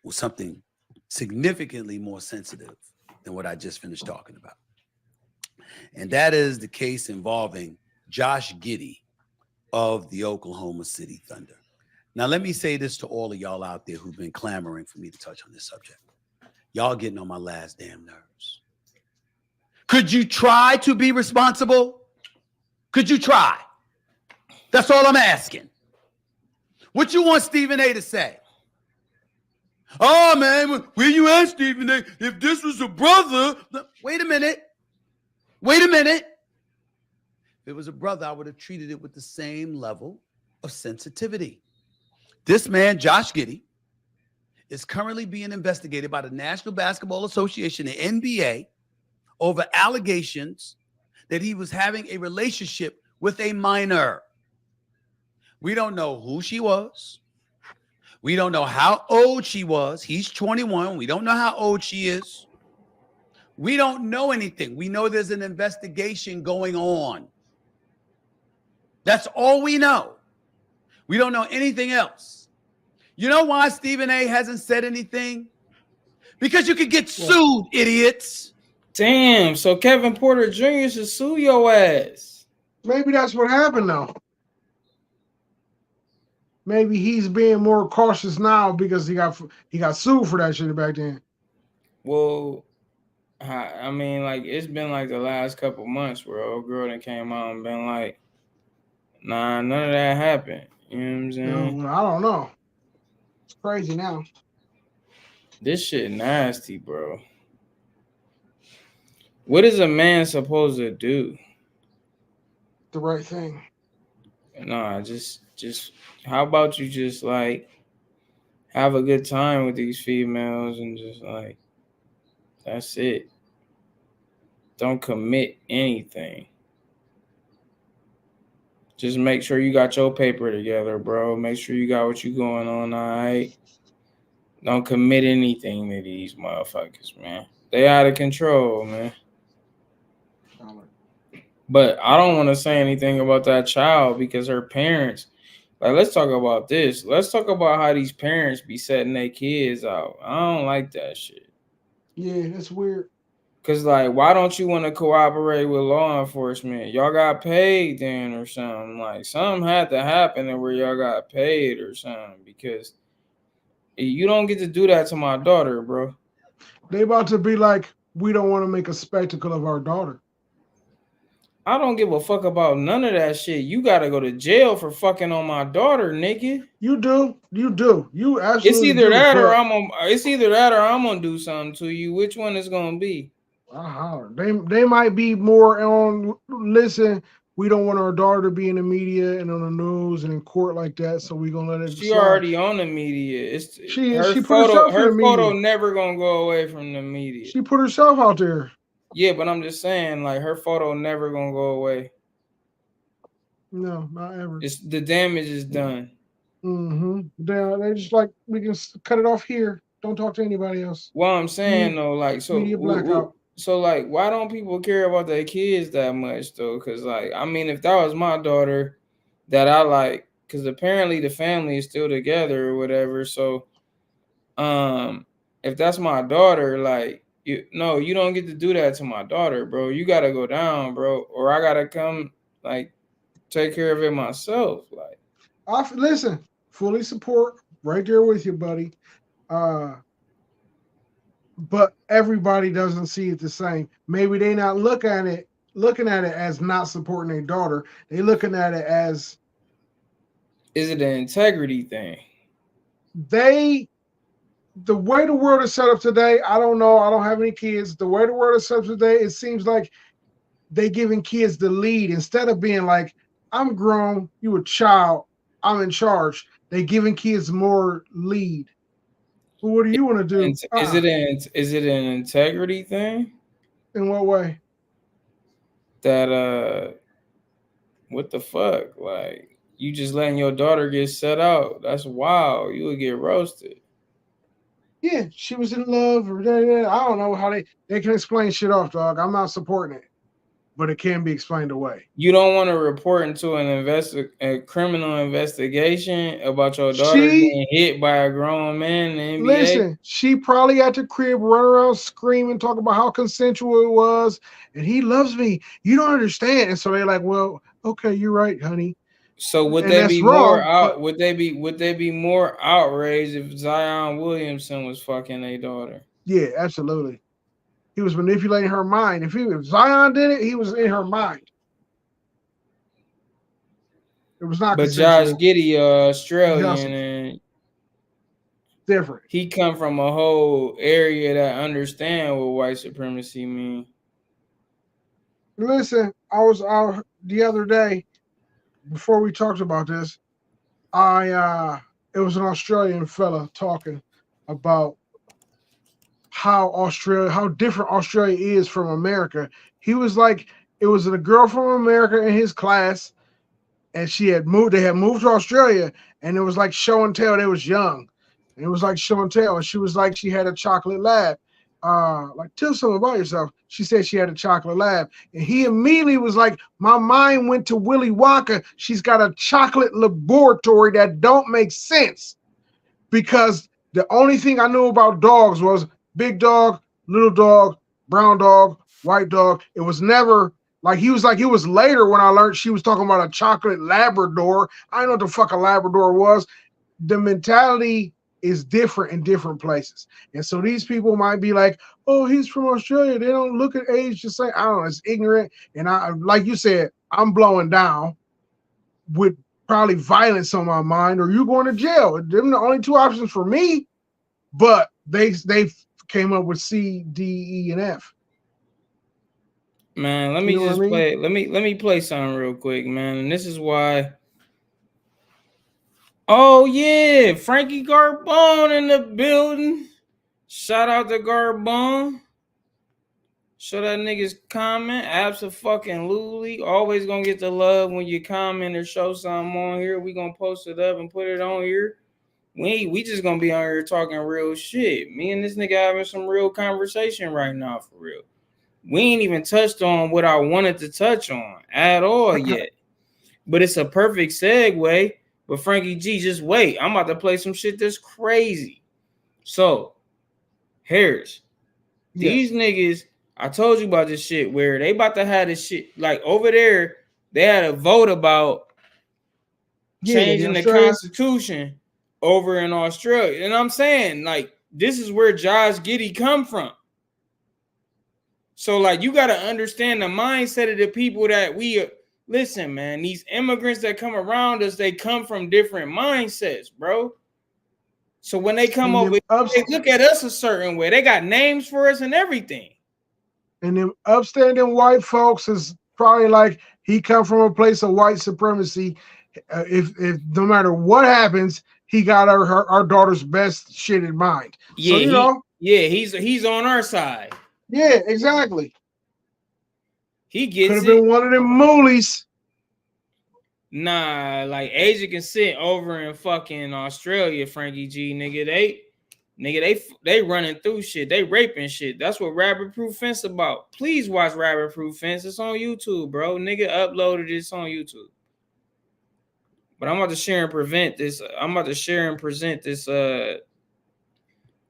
Was something significantly more sensitive than what I just finished talking about. And that is the case involving Josh Giddey of the Oklahoma City Thunder. Now, let me say this to all of y'all out there who've been clamoring for me to touch on this subject. Y'all getting on my last damn nerves. Could you try to be responsible? Could you try? That's all I'm asking. What you want Stephen A to say? Oh, man, where you at, Stephen A? If this was a brother. Wait a minute. Wait a minute. If it was a brother, I would have treated it with the same level of sensitivity. This man, Josh Giddey, is currently being investigated by the National Basketball Association, the NBA, over allegations that he was having a relationship with a minor. We don't know who she was. We don't know how old she was. He's 21. We don't know how old she is. We don't know anything. We know there's an investigation going on. That's all we know. We don't know anything else. You know why Stephen A hasn't said anything? Because you could get sued, idiots. Damn, so Kevin Porter Jr. should sue your ass. Maybe that's what happened, though. Maybe he's being more cautious now because he got sued for that shit back then. Well, I mean, like, it's been like the last couple months where old girl that came out and been like, nah, none of that happened. You know what I'm saying? No, I don't know. It's crazy now. This shit nasty, bro. What is a man supposed to do? The right thing. Nah, just how about you just like have a good time with these females and just like that's it. Don't commit anything. Just make sure you got your paper together, bro. Make sure you got what you going on, all right? Don't commit anything to these motherfuckers, man. They out of control, man. But I don't want to say anything about that child because her parents, like, let's talk about this. Let's talk about how these parents be setting their kids out. I don't like that shit. Yeah, that's weird. Because, like, why don't you want to cooperate with law enforcement? Y'all got paid then or something. Like, something had to happen where y'all got paid or something because you don't get to do that to my daughter, bro. They about to be like, we don't want to make a spectacle of our daughter. I don't give a fuck about none of that shit. You gotta go to jail for fucking on my daughter, nigga. You do. You absolutely. It's either that or I'm gonna do something to you. Which one is gonna be? They might be more on. Listen, we don't want our daughter to be in the media and on the news and in court like that, so we gonna let it. She already on the media. She put herself in the media. Her photo never gonna go away from the media. She put herself out there. Yeah, but I'm just saying, like, her photo never gonna go away. No, not ever. It's the damage is done. Mm-hmm. They just like, we can cut it off here. Don't talk to anybody else. Well, I'm saying though, like, so media blackout. So like, why don't people care about their kids that much though? Because like, I mean, if that was my daughter that I like, because apparently the family is still together or whatever. So, if that's my daughter, like, you don't get to do that to my daughter, bro. You gotta go down, bro, or I gotta come like take care of it myself. Like, Listen, fully support, right there with you, buddy. But everybody doesn't see it the same. Maybe they not looking at it as not supporting their daughter. They looking at it as is it an integrity thing? The way the world is set up today, I don't know. I don't have any kids. The way the world is set up today, it seems like they giving kids the lead instead of being like, I'm grown, you a child, I'm in charge. They giving kids more lead. Well, what do you want to do? Is it an integrity thing? In what way? That what the fuck? Like, you just letting your daughter get set out. That's wild. You would get roasted. Yeah, she was in love or I don't know how they can explain shit off, dog. I'm not supporting it, but it can be explained away. You don't want to report into a criminal investigation about your daughter being hit by a grown man in the NBA? Listen, she probably at the crib running around screaming, talking about how consensual it was, and he loves me. You don't understand. And so they're like, well, okay, you're right, honey. So would they be more out? Would they be more outraged if Zion Williamson was fucking a daughter? Yeah, absolutely. He was manipulating her mind. If Zion did it, he was in her mind. It was not. But Josh Giddey, Australian, and different. He come from a whole area that understand what white supremacy mean. Listen, I was out the other day. Before we talked about this, it was an Australian fella talking about how different Australia is from America. He was like, it was a girl from America in his class, and they had moved to Australia, and it was like show and tell. They was young. It was like show and tell, and she was like, she had a chocolate lab. Like, tell something about yourself. She said she had a chocolate lab, and he immediately was like, my mind went to Willy Wonka. She's got a chocolate laboratory that don't make sense, because the only thing I knew about dogs was big dog, little dog, brown dog, white dog. It was never like, he was like, it was later when I learned she was talking about a chocolate Labrador. I didn't know what the fuck a Labrador was. The mentality is different in different places. And so these people might be like, oh, he's from Australia. They don't look at age the same. I don't know. It's ignorant. And I, like you said, I'm blowing down with probably violence on my mind, or you going to jail. Them the only two options for me. But they came up with C, D, E, and F. Man, let me just play. Let me play something real quick, man. And this is why. Oh yeah, Frankie Garbone in the building. Shout out to Garbone. Show that niggas comment. Abso-fucking-lutely. Always gonna get the love when you comment or show something on here. We gonna post it up and put it on here. We just gonna be on here talking real shit. Me and this nigga having some real conversation right now, for real. We ain't even touched on what I wanted to touch on at all yet. But it's a perfect segue. But Frankie G, just wait. I'm about to play some shit that's crazy. So, Harris, these niggas, I told you about this shit where they about to have this shit. Like, over there, they had a vote about changing the Constitution over in Australia. And I'm saying, like, this is where Josh Giddey come from. So, like, you got to understand the mindset of the people that we listen, man, these immigrants that come around us, they come from different mindsets, bro. So when they come over, they look at us a certain way. They got names for us and everything. And them upstanding white folks is probably like, he come from a place of white supremacy. If no matter what happens, he got our daughter's best shit in mind. Yeah, so, he's on our side. Yeah, exactly. He gets could have been one of them moolies. Nah, like Asia can sit over in fucking Australia, Frankie G, nigga. Nigga, they running through shit. They raping shit. That's what Rabbit Proof Fence about. Please watch Rabbit Proof Fence. It's on YouTube, bro. Nigga uploaded this on YouTube. But I'm about to share and present this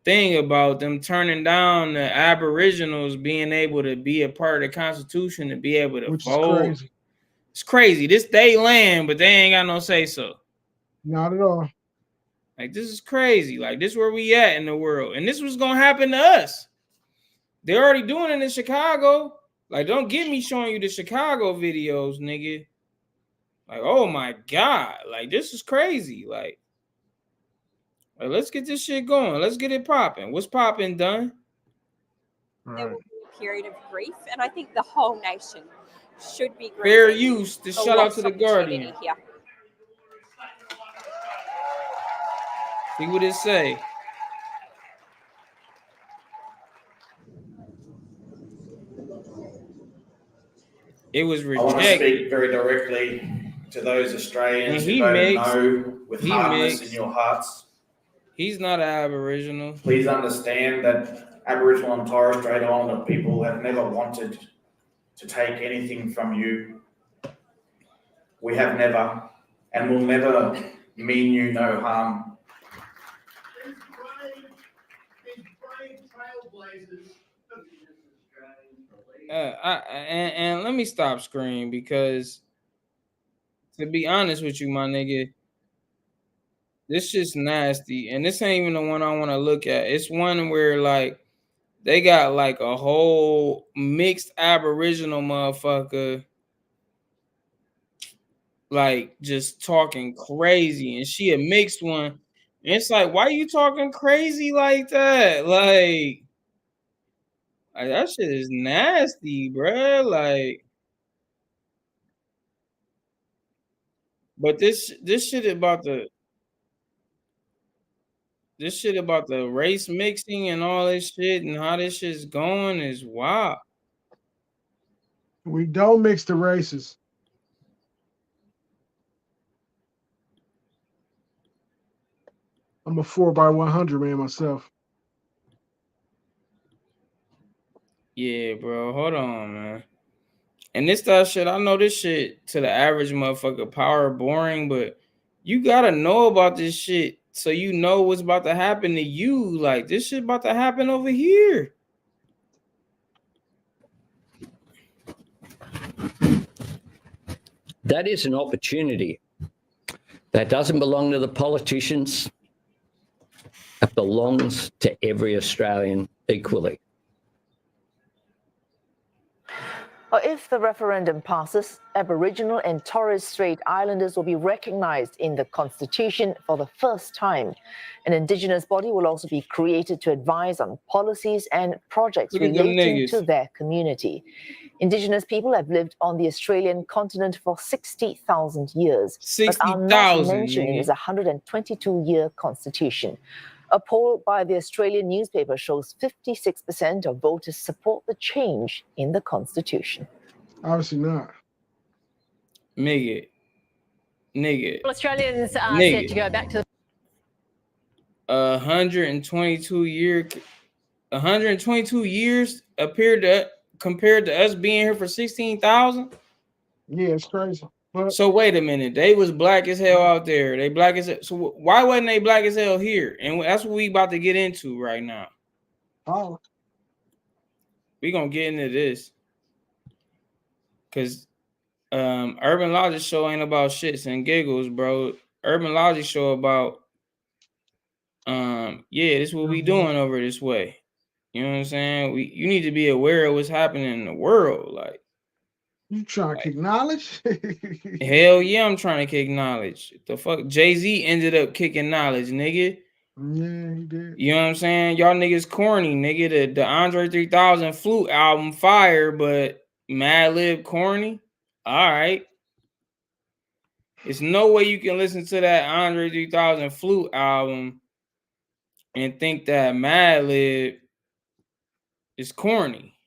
thing about them turning down the Aboriginals being able to be a part of the Constitution and be able to Which vote. is crazy. It's crazy. This they land, but they ain't got no say so. Not at all. Like, this is crazy. Like, this is where we at in the world. And this was gonna happen to us. They're already doing it in Chicago. Like, don't get me showing you the Chicago videos, nigga. Like, oh my God. Like, this is crazy. Like, let's get this shit going. Let's get it popping. What's popping, done? There will be a period of grief, and I think the whole nation should be grieving. Fair use. To a shout out lost to the opportunity Guardian. here. See what it say. It was I want to rejected. speak very directly to those Australians And he who voted makes- no with he hardness makes- in your hearts. He's not an Aboriginal. Please understand that Aboriginal and Torres Strait Islander people have never wanted to take anything from you. We have never and will never mean you no harm. And let me stop screaming, because to be honest with you, my nigga, this shit's nasty. And this ain't even the one I want to look at. It's one where, like, they got like a whole mixed Aboriginal motherfucker, like, just talking crazy, and she a mixed one. And it's like, why you talking crazy like that? Like that shit is nasty, bruh. Like, but this shit about the race mixing and all this shit and how this shit's going is wild. We don't mix the races. I'm a 4x100 man myself. Yeah, bro. Hold on, man. And this stuff shit, I know this shit to the average motherfucker power boring, but you gotta know about this shit so you know what's about to happen to you. Like, this shit about to happen over here. That is an opportunity. That doesn't belong to the politicians. It belongs to every Australian equally. If the referendum passes, Aboriginal and Torres Strait Islanders will be recognised in the Constitution for the first time. An Indigenous body will also be created to advise on policies and projects Look at them relating niggas. to their community. Indigenous people have lived on the Australian continent for 60,000 years, but are not 60,000, mentioned in nigga. its 122-year constitution. A poll by the Australian newspaper shows 56% of voters support the change in the constitution. Obviously not. Nigga. Australians are Nigga. set to go back to 122 years compared to us being here for 16,000. Yeah, it's crazy. But So wait a minute, they was black as hell out there. They black as hell. So why wasn't they black as hell here? And that's what we about to get into right now. oh, We gonna get into this because Urban Logic show ain't about shits and giggles, bro. Urban Logic show about yeah, this is what we doing over this way. You know what I'm saying? You need to be aware of what's happening in the world. Like, you trying to acknowledge? hell yeah, I'm trying to kick knowledge. The fuck, Jay-Z ended up kicking knowledge, nigga. Yeah, he did. You know what I'm saying? Y'all niggas corny, nigga. The Andre 3000 Flute album fire, but Mad Lib corny. All right. There's no way you can listen to that Andre 3000 Flute album and think that Mad Lib is corny.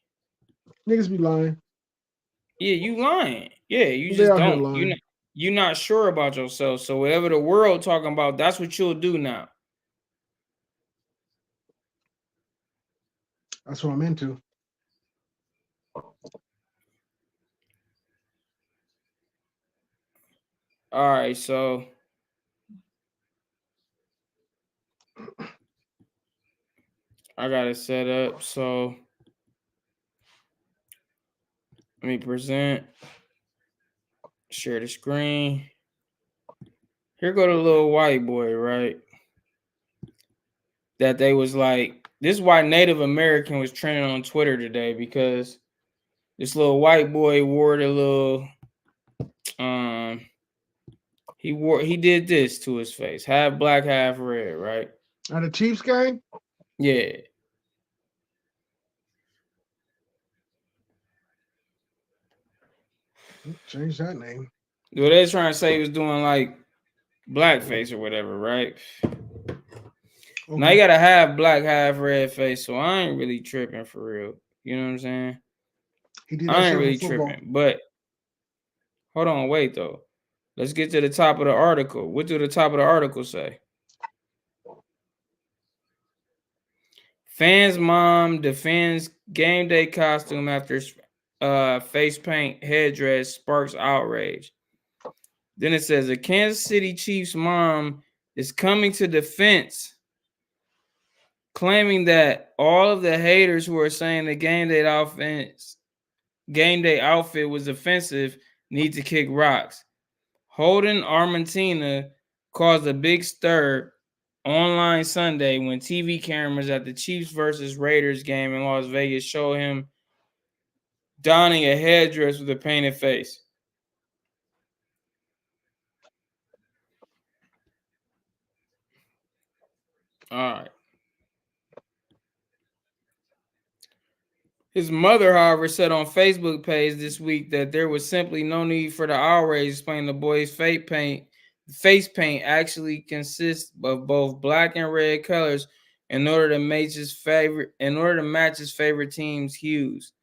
Niggas be lying. Yeah, you lying. Yeah, you They just out here don't. lying. You're not sure about yourself. So whatever the world talking about, that's what you'll do now. That's what I'm into. All right, so I got it set up. So let me present, share the screen. Here go the little white boy, right? That they was like, this is why Native American was trending on Twitter today, because this little white boy wore the little he did this to his face, half black, half red, right? At a Chiefs game? Yeah. Change that name. Well, they're trying to say he was doing like blackface or whatever, right? Okay. Now you gotta have black, half red face, so I ain't really tripping for real. You know what I'm saying? I ain't really tripping, but hold on, wait though. Let's get to the top of the article. What do the top of the article say? Fans' mom defends game day costume after face paint headdress sparks outrage. Then it says a Kansas City Chiefs mom is coming to defense, claiming that all of the haters who are saying the game day outfit was offensive need to kick rocks. Holden Argentina caused a big stir online Sunday when TV cameras at the Chiefs versus Raiders game in Las Vegas show him donning a headdress with a painted face. All right. His mother, however, said on Facebook page this week that there was simply no need for the outrage, explaining the boy's face paint actually consists of both black and red colors in order to match his favorite team's hues.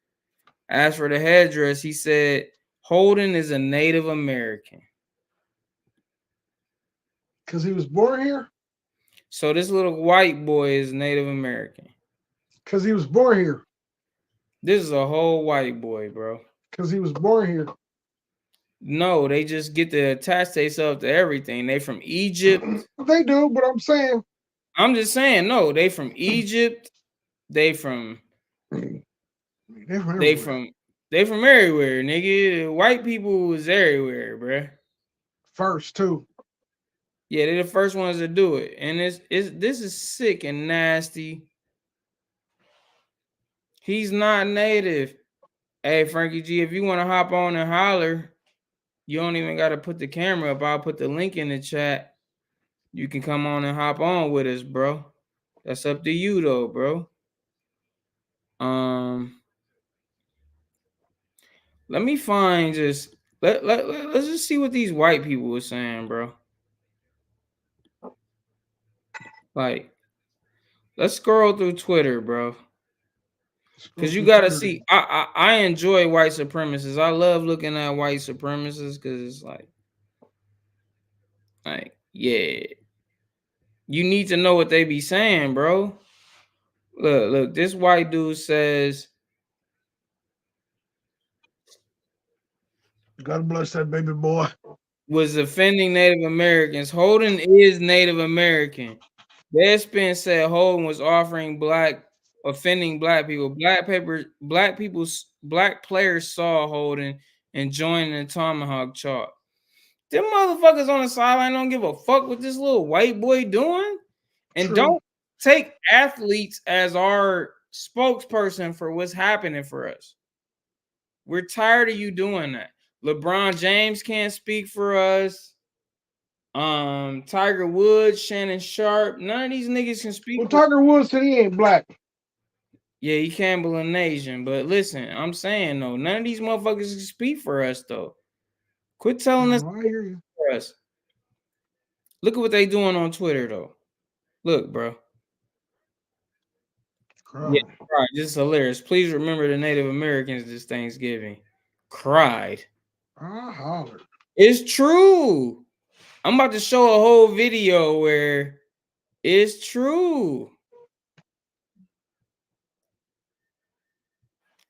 As for the headdress, he said Holden is a Native American. Because he was born here? So this little white boy is Native American. Because he was born here. This is a whole white boy, bro. Because he was born here. No, they just get to attach themselves to everything. They from Egypt. They do, but I'm saying. I'm just saying, no, they from Egypt. They from everywhere, nigga. White people was everywhere, bro. First, too. Yeah, they're the first ones to do it. And this is sick and nasty. He's not native. Hey, Frankie G, if you want to hop on and holler, you don't even got to put the camera up. I'll put the link in the chat. You can come on and hop on with us, bro. That's up to you, though, bro. Let me find just let's just see what these white people were saying, bro. Like, let's scroll through Twitter, bro. Because you gotta see, I enjoy white supremacists. I love looking at white supremacists because it's like, yeah, you need to know what they be saying, bro. Look, this white dude says, God bless that baby boy. Was offending Native Americans. Holden is Native American. Deadspin said Holden was offending black people. Black players saw Holden and joined the tomahawk chop. Them motherfuckers on the sideline don't give a fuck what this little white boy doing. And don't take athletes as our spokesperson for what's happening for us. We're tired of you doing that. LeBron James can't speak for us. Tiger Woods, Shannon Sharp, none of these niggas can speak. Well, Tiger Woods said he ain't black. Yeah, he Campbell Asian, but listen, I'm saying though, none of these motherfuckers can speak for us though. Quit telling us I hear you. For us. Look at what they doing on Twitter though. Look, bro. Yeah, right. This is hilarious. Please remember the Native Americans this Thanksgiving. Cried. I hollered. It's true. I'm about to show a whole video where it's true.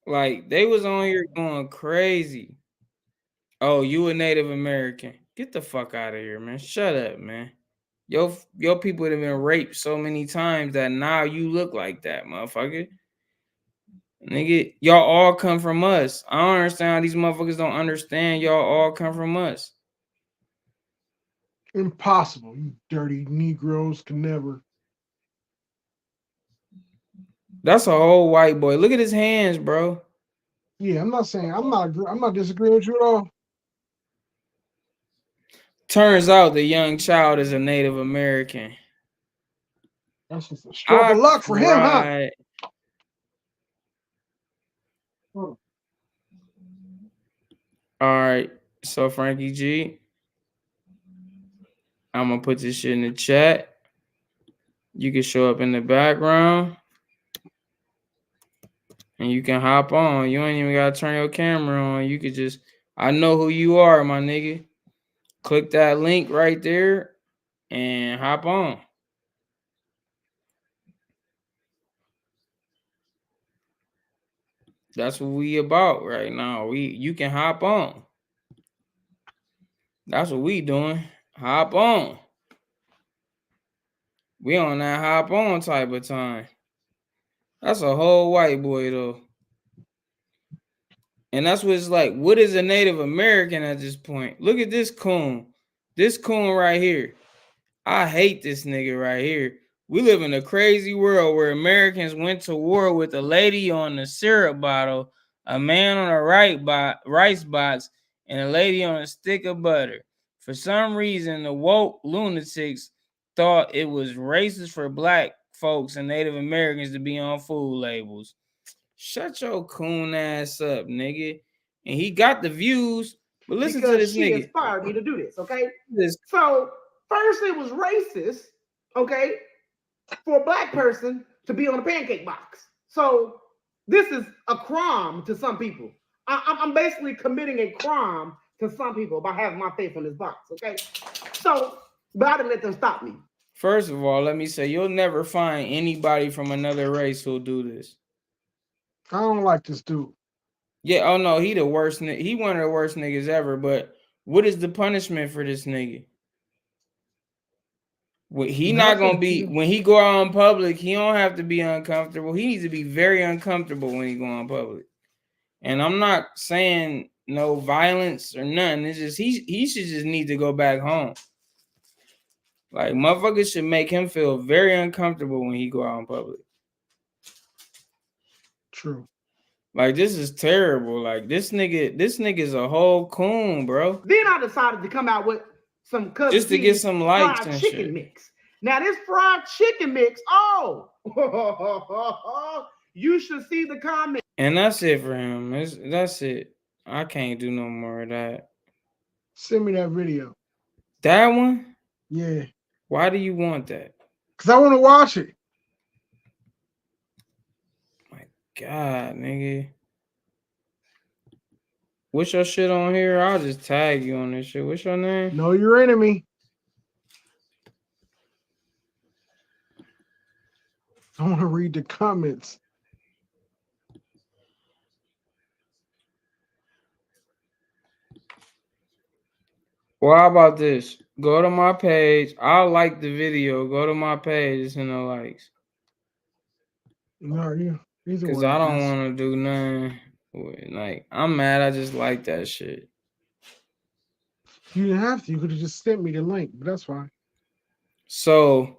Like they was on here going crazy. Oh, you a Native American? Get the fuck out of here, man. Shut up, man. Your people have been raped so many times that now you look like that, motherfucker. Nigga, y'all all come from us. I don't understand how these motherfuckers don't understand y'all all come from us. Impossible. You dirty Negroes can never. That's a whole white boy. Look at his hands, bro. Yeah, I'm not saying I'm not disagreeing with you at all. Turns out the young child is a Native American. That's just a stroke of luck for him, huh? All right. So Frankie G, I'm gonna put this shit in the chat. You can show up in the background. And you can hop on. You ain't even gotta turn your camera on. You could just, I know who you are, my nigga. Click that link right there and hop on. That's what we about right now. You can hop on. That's what we doing. Hop on. We on that hop on type of time. That's a whole white boy though. And that's what it's like. What is a Native American at this point? Look at this coon. This coon right here. I hate this nigga right here. We live in a crazy world where Americans went to war with a lady on the syrup bottle, a man on a rice box, and a lady on a stick of butter. For some reason, the woke lunatics thought it was racist for black folks and Native Americans to be on food labels. Shut your coon ass up, nigga. And he got the views, but listen to this she nigga. inspired me to do this, okay? So first it was racist, okay, for a black person to be on a pancake box. So this is a crime to some people. I'm basically committing a crime to some people by having my face on this box, okay? So, but I didn't let them stop me. First of all, let me say, you'll never find anybody from another race who'll do this. I don't like this dude. Yeah, oh no, he the worst. He one of the worst niggas ever. But what is the punishment for this nigga? He not gonna be when he go out in public. He don't have to be uncomfortable. He needs to be very uncomfortable when he go out in public. And I'm not saying no violence or nothing. It's just he should just need to go back home. Like motherfuckers should make him feel very uncomfortable when he go out in public. True. Like this is terrible. Like this nigga's a whole coon, bro. Then I decided to come out with some just to get some likes fried and chicken shit. Mix. Now this fried chicken mix, oh, you should see the comment. And that's it for him. That's it. I can't do no more of that. Send me that video. That one? Yeah. Why do you want that? Because I want to watch it. God, nigga. What's your shit on here? I'll just tag you on this shit. What's your name? Know your enemy. I want to read the comments. Well, how about this? Go to my page. I'll like the video. Go to my page. It's in the likes. No, yeah. Because I don't want to do nothing. Like, I'm mad. I just like that shit. You didn't have to. You could have just sent me the link, but that's fine. So,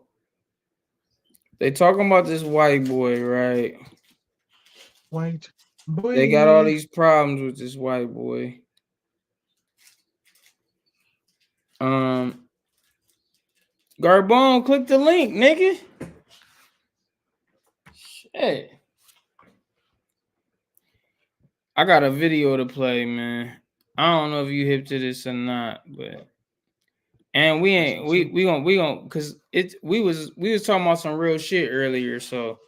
they talking about this white boy, right? White boy. They got all these problems with this white boy. Garbone, click the link, nigga. Shit. I got a video to play, man. I don't know if you hip to this or not, but and we gonna because we was talking about some real shit earlier, so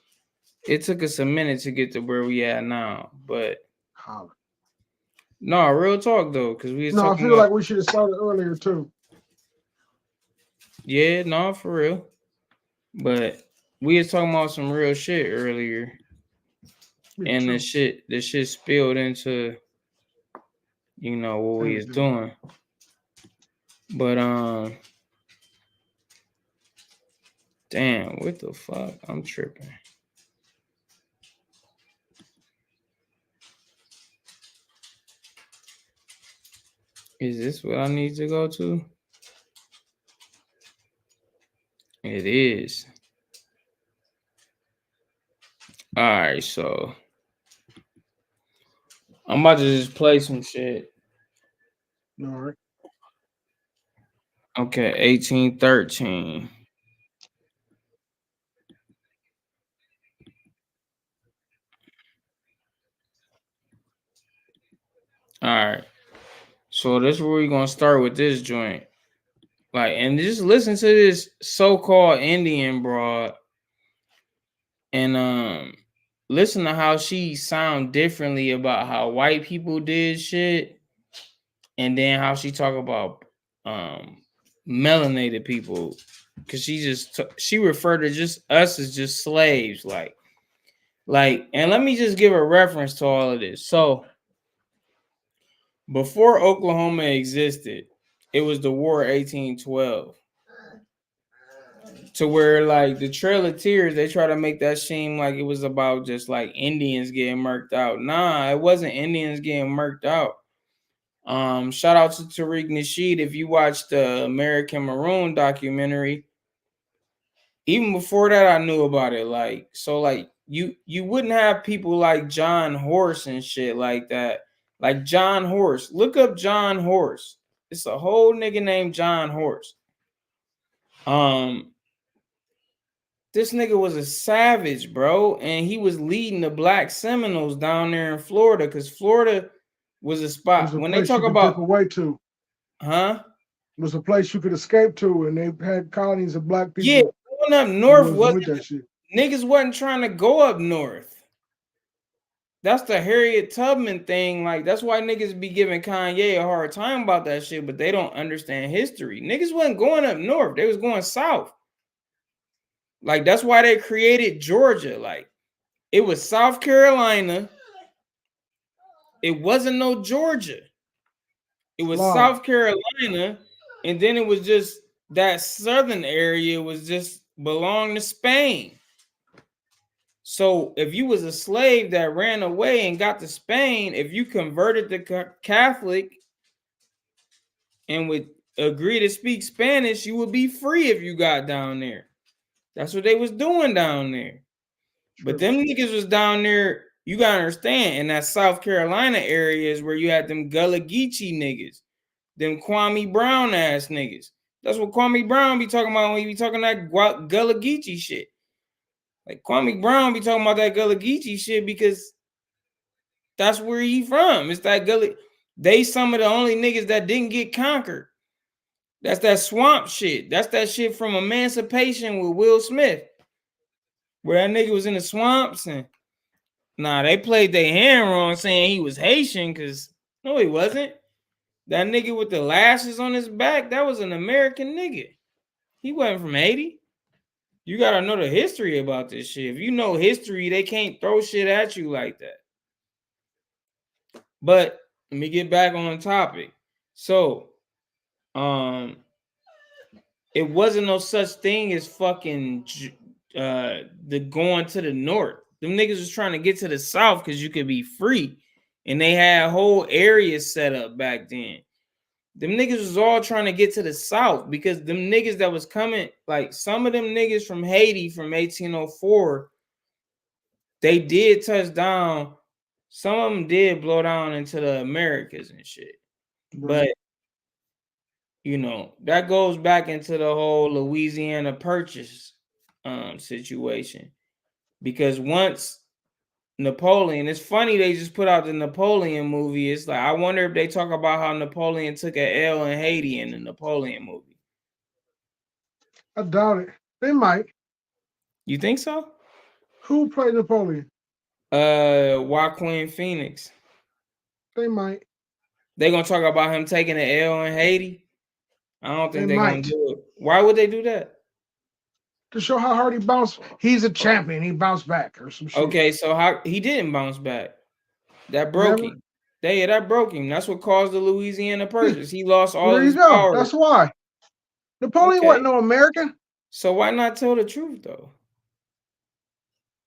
it took us a minute to get to where we at now. But no, real talk though, because we was I talking feel about, like we should have started earlier too. Yeah, no, for real. But we was talking about some real shit earlier. and the shit spilled into, you know, what we is doing. But damn, what the fuck? I'm tripping. Is this what I need to go to? It is. All right, so I'm about to just play some shit. All right. Okay, 1813. All right. So this is where we're gonna start with this joint. Like, and just listen to this so-called Indian broad, and listen to how she sound differently about how white people did shit, and then how she talk about melanated people, because she referred to just us as just slaves, like, and let me just give a reference to all of this. So before Oklahoma existed, it was the War of 1812. To where, like, the Trail of Tears, they try to make that seem like it was about just like Indians getting murked out. Nah, it wasn't Indians getting murked out. Shout out to Tariq Nasheed. If you watched the American Maroon documentary, even before that, I knew about it. Like, so, like, you wouldn't have people like John Horse and shit like that. Like John Horse. Look up John Horse. It's a whole nigga named John Horse. This nigga was a savage, bro, and he was leading the Black Seminoles down there in Florida, because Florida was a spot. When they talk about away to, huh? It was a place you could escape to, and they had colonies of black people. Yeah, going up north that shit. Niggas wasn't trying to go up north. That's the Harriet Tubman thing. Like, that's why niggas be giving Kanye a hard time about that shit, but they don't understand history. Niggas wasn't going up north, they was going south. Like, that's why they created Georgia. Like, it was South Carolina. It wasn't no Georgia. It was South Carolina, and then it was just that southern area was just belonged to Spain. So if you was a slave that ran away and got to Spain, if you converted to Catholic and would agree to speak Spanish, you would be free if you got down there. That's what they was doing down there. But them niggas was down there, you gotta understand, in that South Carolina area is where you had them Gullah Geechee niggas, them Kwame Brown ass niggas. That's what Kwame Brown be talking about when he be talking that Gullah Geechee shit. Like, Kwame Brown be talking about that Gullah Geechee shit because that's where he from. It's that Gullah. They some of the only niggas that didn't get conquered. That's that swamp shit. That's that shit from Emancipation with Will Smith, where that nigga was in the swamps, and they played their hand wrong saying he was Haitian, because no, he wasn't. That nigga with the lashes on his back, that was an American nigga. He wasn't from Haiti. You gotta know the history about this shit. If you know history, they can't throw shit at you like that. But let me get back on topic. So, it wasn't no such thing as fucking the going to the north. Them niggas was trying to get to the south because you could be free, and they had whole areas set up back then. Them niggas was all trying to get to the south because them niggas that was coming, like some of them niggas from Haiti from 1804, they did touch down. Some of them did blow down into the Americas and shit. Right. But, you know, that goes back into the whole Louisiana Purchase situation. Because once Napoleon, it's funny they just put out the Napoleon movie. It's like, I wonder if they talk about how Napoleon took an L in Haiti in the Napoleon movie. I doubt it. They might. You think so? Who played Napoleon? Joaquin Phoenix. They might. They gonna talk about him taking an L in Haiti? I don't think they're gonna do it. Why would they do that? to show how hard he bounced. He's a champion. He bounced back or some shit. Okay, so how he didn't bounce back? That broke him. That broke him. That's what caused the Louisiana Purchase. He lost all There you his go. power. That's why. Napoleon wasn't no American. So why not tell the truth though?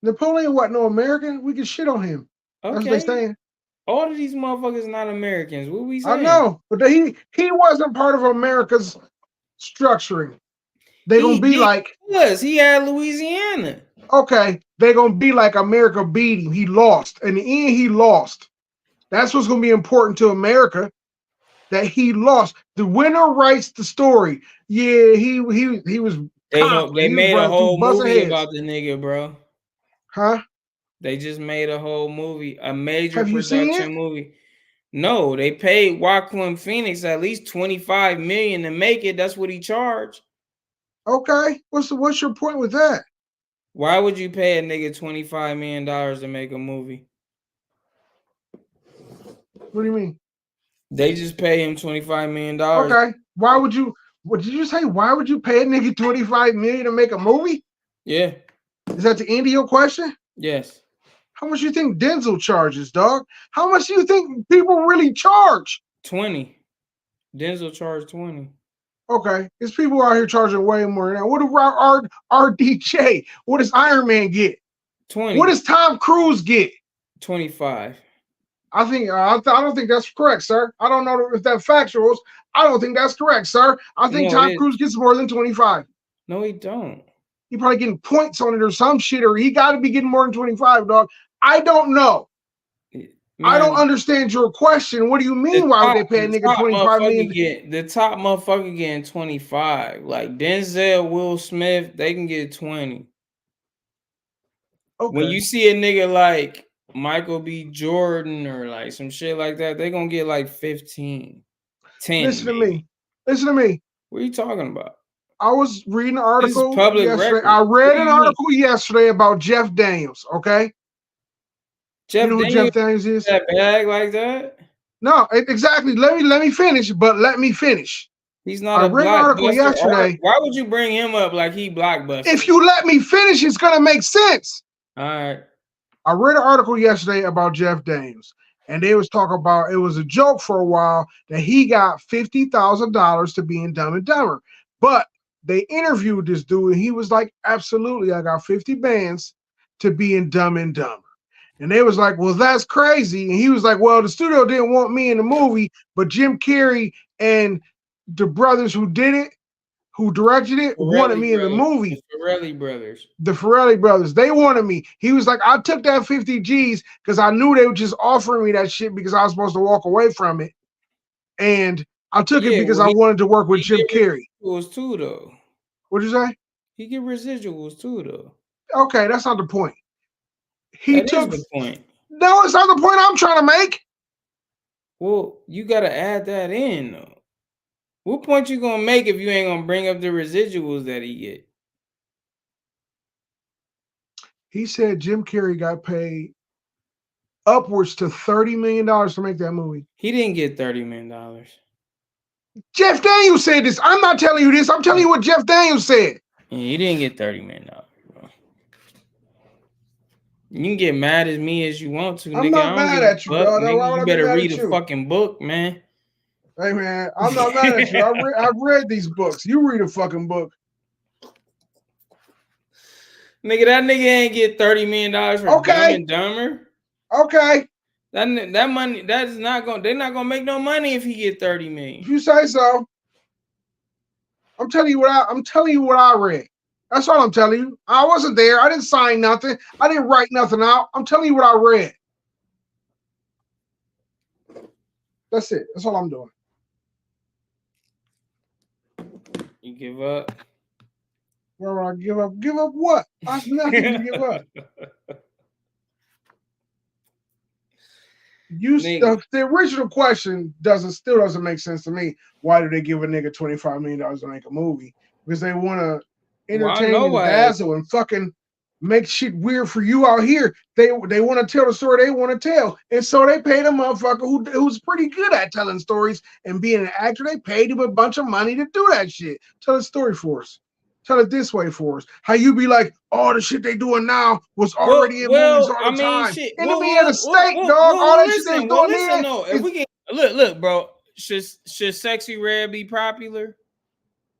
Napoleon wasn't no American. We can shit on him. That's what they saying. All of these motherfuckers not Americans. What we saying? I know, but he wasn't part of America's structuring. They gonna be like he had Louisiana. Okay, they gonna be like America beat him. He lost. In the end, he lost. That's what's gonna be important to America. That he lost. The winner writes the story. Yeah, he was. They made a whole movie about the nigga, bro. Huh? They just made a whole movie, a major Have you seen production it? movie. No, they paid Joaquin Phoenix at least $25 million to make it. That's what he charged. Okay, what's your point with that? Why would you pay a nigga $25 million to make a movie? What do you mean? They just pay him $25 million. Okay, why would you? What did you say? Why would you pay a nigga $25 million to make a movie? Yeah. Is that the end of your question? Yes. How much you think Denzel charges, dog? How much do you think people really charge? 20. Denzel charged 20. Okay, there's people out here charging way more than that. What do RDJ? What does Iron Man get? 20. What does Tom Cruise get? 25. I don't think that's correct, sir. I don't know if that's factual. I don't think that's correct, sir. I think Tom Cruise gets more than 25. No, he don't. He probably getting points on it or some shit, or he got to be getting more than 25, dog. I don't know. Man, I don't understand your question. What do you mean? Why would they pay a nigga 25 million? The top motherfucker getting 25. Like Denzel, Will Smith, they can get 20. Okay. When you see a nigga like Michael B. Jordan or like some shit like that, they gonna get like 15. 10. Listen to me. Listen to me. What are you talking about? I was reading an article public yesterday. record. I read an article yesterday about Jeff Daniels. Okay. Jeff, you know who Jeff Daniels is? That bag like that? No, exactly. Let me finish. But let me finish. He's not. I read an article yesterday. Why would you bring him up like he blockbuster? If you let me finish, it's gonna make sense. All right. I read an article yesterday about Jeff Daniels, and they was talking about it was a joke for a while that he got $50,000 to be in Dumb and Dumber, but they interviewed this dude, and he was like, "Absolutely, I got 50 bands to be in Dumb and Dumber." And they was like, "Well, that's crazy." And he was like, "Well, the studio didn't want me in the movie, but Jim Carrey and the brothers who did it, who directed it, wanted me in the movie." The Farrelly brothers. The Farrelly brothers, they wanted me. He was like, "I took that 50 G's because I knew they were just offering me that shit because I was supposed to walk away from it. And I took it because I wanted to work with Jim Carrey." Residuals too, though. What'd you say? He get residuals too, though. Okay, that's not the point. He took the point. No, it's not the point I'm trying to make. Well, you gotta add that in though. What point you gonna make if you ain't gonna bring up the residuals that he get? He said Jim Carrey got paid upwards to $30 million to make that movie. He didn't get $30 million. Jeff Daniels said this. I'm not telling you this. I'm telling you what Jeff Daniels said. Yeah, he didn't get $30 million. Bro. You can get mad at me as you want to. I'm nigga. not mad at you, bro. Nigga, you better read a fucking book, man. Hey, man, I'm not mad at you. I've read these books. You read a fucking book. Nigga, that nigga ain't get $30 million for Dumb and Dumber. Okay. That money, that is not going. They're not gonna make no money if he get 30 million. If you say so. I'm telling you what I read. That's all I'm telling you. I wasn't there. I didn't sign nothing. I didn't write nothing out. I'm telling you what I read. That's it. That's all I'm doing. You give up? Where would I give up? Give up what? I have nothing to give up. The original question still doesn't make sense to me. Why do they give a nigga $25 million to make a movie? Because they want to entertain and dazzle and fucking make shit weird for you out here. They want to tell the story they want to tell, and so they paid a motherfucker who's pretty good at telling stories and being an actor. They paid him a bunch of money to do that shit. Tell the story for us. Tell it this way for us. How you be like, all the shit they doing now was already in movies all the time. Shit. In the state, dog, all that shit they doing listen, no. If we can look, bro, should Sexy Red be popular?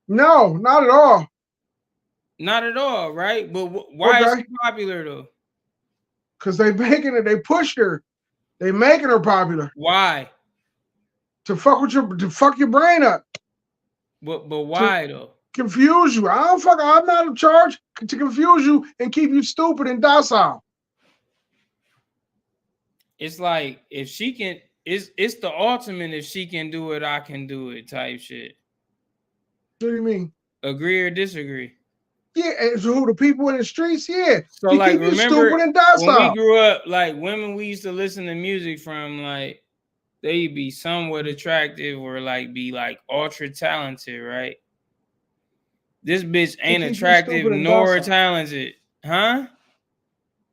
No, not at all. Not at all, right? But why is she popular though? Because they making it, they pushed her. They making her popular. Why? To fuck your brain up. But why though? Confuse you. I'm not in charge. To confuse you and keep you stupid and docile. It's like if she can, it's the ultimate. If she can do it, I can do it type shit. What do you mean? Agree or disagree? Yeah, and who the people in the streets? Yeah. So to like, keep you remember stupid and docile. when we grew up, like women we used to listen to music from, like they'd be somewhat attractive or like be like ultra talented, right? This bitch ain't attractive nor talented, huh?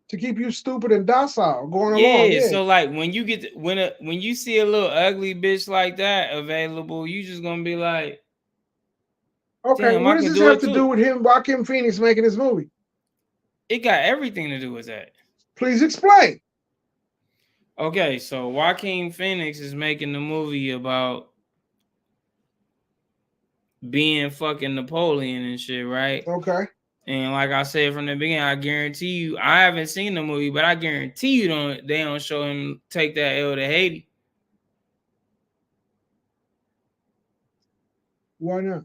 To keep you stupid and docile going along. Yeah, so like when you get when you see a little ugly bitch like that available, you just gonna be like, okay, damn, what does this have to do with him, Joaquin Phoenix, making this movie? It got everything to do with that. Please explain. Okay, so Joaquin Phoenix is making the movie about being fucking Napoleon and shit, right? Okay. And like I said from the beginning, I guarantee you, I haven't seen the movie, but I guarantee you they don't show him take that L to Haiti. Why not?